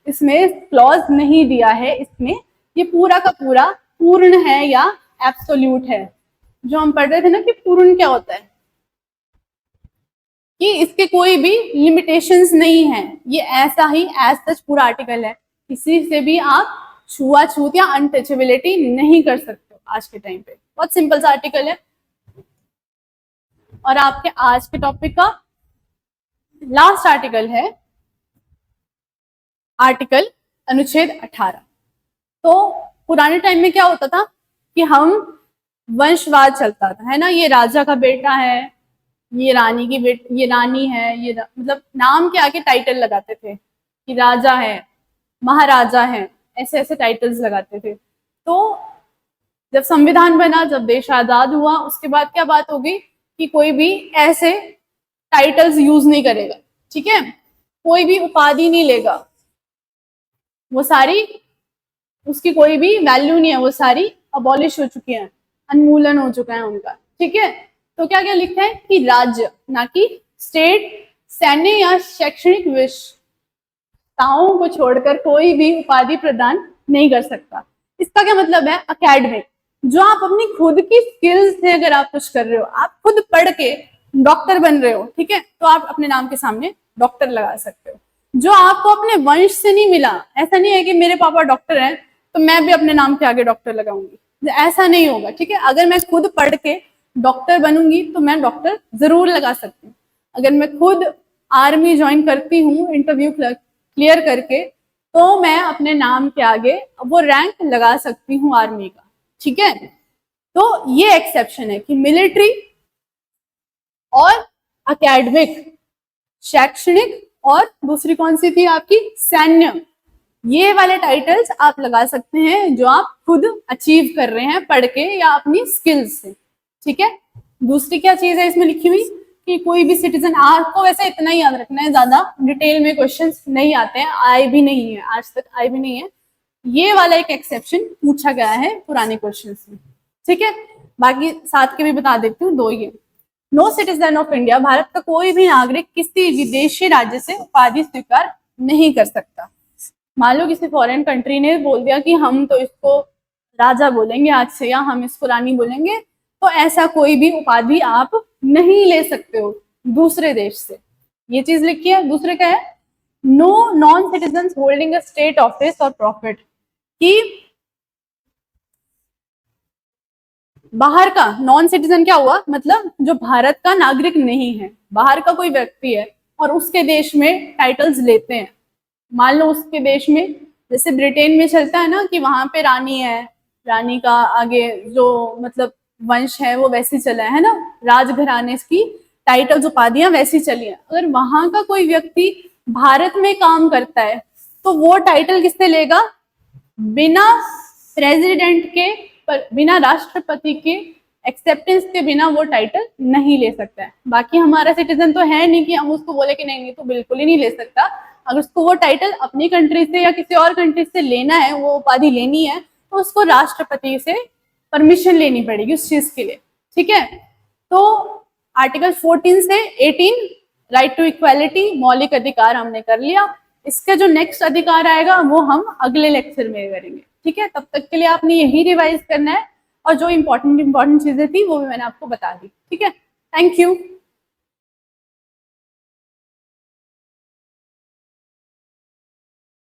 इसमें क्लॉज नहीं दिया है। इसमें ये पूरा का पूरा पूर्ण है या एब्सोल्यूट है। जो हम पढ़ रहे थे ना कि पूर्ण क्या होता है, कि इसके कोई भी लिमिटेशंस नहीं है। ये ऐसा ही एज सच पूरा आर्टिकल है। किसी से भी आप छुआछूत या अनटचेबिलिटी नहीं कर सकते आज के टाइम पे। बहुत सिंपल सा आर्टिकल है। और आपके आज के टॉपिक का लास्ट आर्टिकल है आर्टिकल अनुच्छेद 18। तो पुराने टाइम में क्या होता था कि हम वंशवाद चलता था, है ना। ये राजा का बेटा है, ये रानी की बेटी, ये रानी है, ये मतलब नाम के आगे टाइटल लगाते थे कि राजा है, महाराजा है, ऐसे ऐसे टाइटल्स लगाते थे। तो जब संविधान बना, जब देश आजाद हुआ, उसके बाद क्या बात होगी कि कोई भी ऐसे टाइटल्स यूज नहीं करेगा, ठीक है। कोई भी उपाधि नहीं लेगा, वो सारी उसकी कोई भी वैल्यू नहीं है, वो सारी अबॉलिश हो चुकी है, उन्मूलन हो चुका है उनका, ठीक है। तो क्या क्या लिखा है कि राज्य, ना कि स्टेट, सैन्य या शैक्षणिक विशेषताओं को छोड़कर कोई भी उपाधि प्रदान नहीं कर सकता। इसका क्या मतलब है? अकेडमिक, जो आप अपनी खुद की स्किल्स से अगर आप कुछ कर रहे हो, आप खुद पढ़ के डॉक्टर बन रहे हो, ठीक है, तो आप अपने नाम के सामने डॉक्टर लगा सकते हो। जो आपको अपने वंश से नहीं मिला, ऐसा नहीं है कि मेरे पापा डॉक्टर हैं तो मैं भी अपने नाम के आगे डॉक्टर लगाऊंगी, ऐसा नहीं होगा, ठीक है। अगर मैं खुद पढ़ के डॉक्टर बनूंगी तो मैं डॉक्टर जरूर लगा सकती हूँ। अगर मैं खुद आर्मी ज्वाइन करती हूँ इंटरव्यू क्लियर करके, तो मैं अपने नाम के आगे वो रैंक लगा सकती हूँ आर्मी का, ठीक है। तो ये एक्सेप्शन है कि मिलिट्री और एकेडमिक, शैक्षणिक, और दूसरी कौन सी थी आपकी, सैन्य, ये वाले टाइटल्स आप लगा सकते हैं जो आप खुद अचीव कर रहे हैं पढ़ के या अपनी स्किल्स से, ठीक है। दूसरी क्या चीज है इसमें लिखी हुई कि कोई भी सिटीजन, आपको वैसे इतना ही याद रखना है, ज्यादा डिटेल में क्वेश्चंस नहीं आते हैं, आए भी नहीं है आज तक, आए भी नहीं है। ये वाला एक एक्सेप्शन पूछा गया है पुराने क्वेश्चंस में, ठीक है। बाकी साथ के भी बता देती हूँ दो। ये no citizen of India, Bharat का कोई भी नागरिक किसी विदेशी राज्य से उपाधि स्वीकार नहीं कर सकता। मान लो किसी फॉरेन कंट्री ने बोल दिया कि हम तो इसको राजा बोलेंगे आज से, या हम इसको रानी बोलेंगे, तो ऐसा कोई भी उपाधि आप नहीं ले सकते हो दूसरे देश से। ये चीज लिखी है। दूसरे क्या है, no non citizen holding a state office और प्रॉफिट, कि बाहर का नॉन सिटीजन क्या हुआ, मतलब जो भारत का नागरिक नहीं है, बाहर का कोई व्यक्ति है और उसके देश में टाइटल्स लेते हैं। मान लो उसके देश में, जैसे ब्रिटेन में चलता है ना कि वहां पे रानी है, रानी का आगे जो मतलब वंश है वो वैसे चला है ना, राजघराने की टाइटल्स उपाधियां वैसी चली है। अगर वहां का कोई व्यक्ति भारत में काम करता है तो वो टाइटल किससे लेगा, बिना प्रेसिडेंट के, बिना राष्ट्रपति के एक्सेप्टेंस के बिना वो टाइटल नहीं ले सकता है। बाकी हमारा सिटीजन तो है नहीं कि हम उसको बोले कि नहीं तो बिल्कुल ही नहीं ले सकता। अगर उसको वो टाइटल अपनी कंट्री से या किसी और कंट्री से लेना है, वो उपाधि लेनी है, तो उसको राष्ट्रपति से परमिशन लेनी पड़ेगी उस चीज के लिए, ठीक है। तो आर्टिकल 14 से 18 राइट टू इक्वालिटी, मौलिक अधिकार हमने कर लिया। इसका जो नेक्स्ट अधिकार आएगा वो हम अगले लेक्चर में करेंगे, ठीक है। तब तक के लिए आपने यही रिवाइज करना है, और जो इंपॉर्टेंट चीजें थी वो भी मैंने आपको बता दी, ठीक है। Thank you.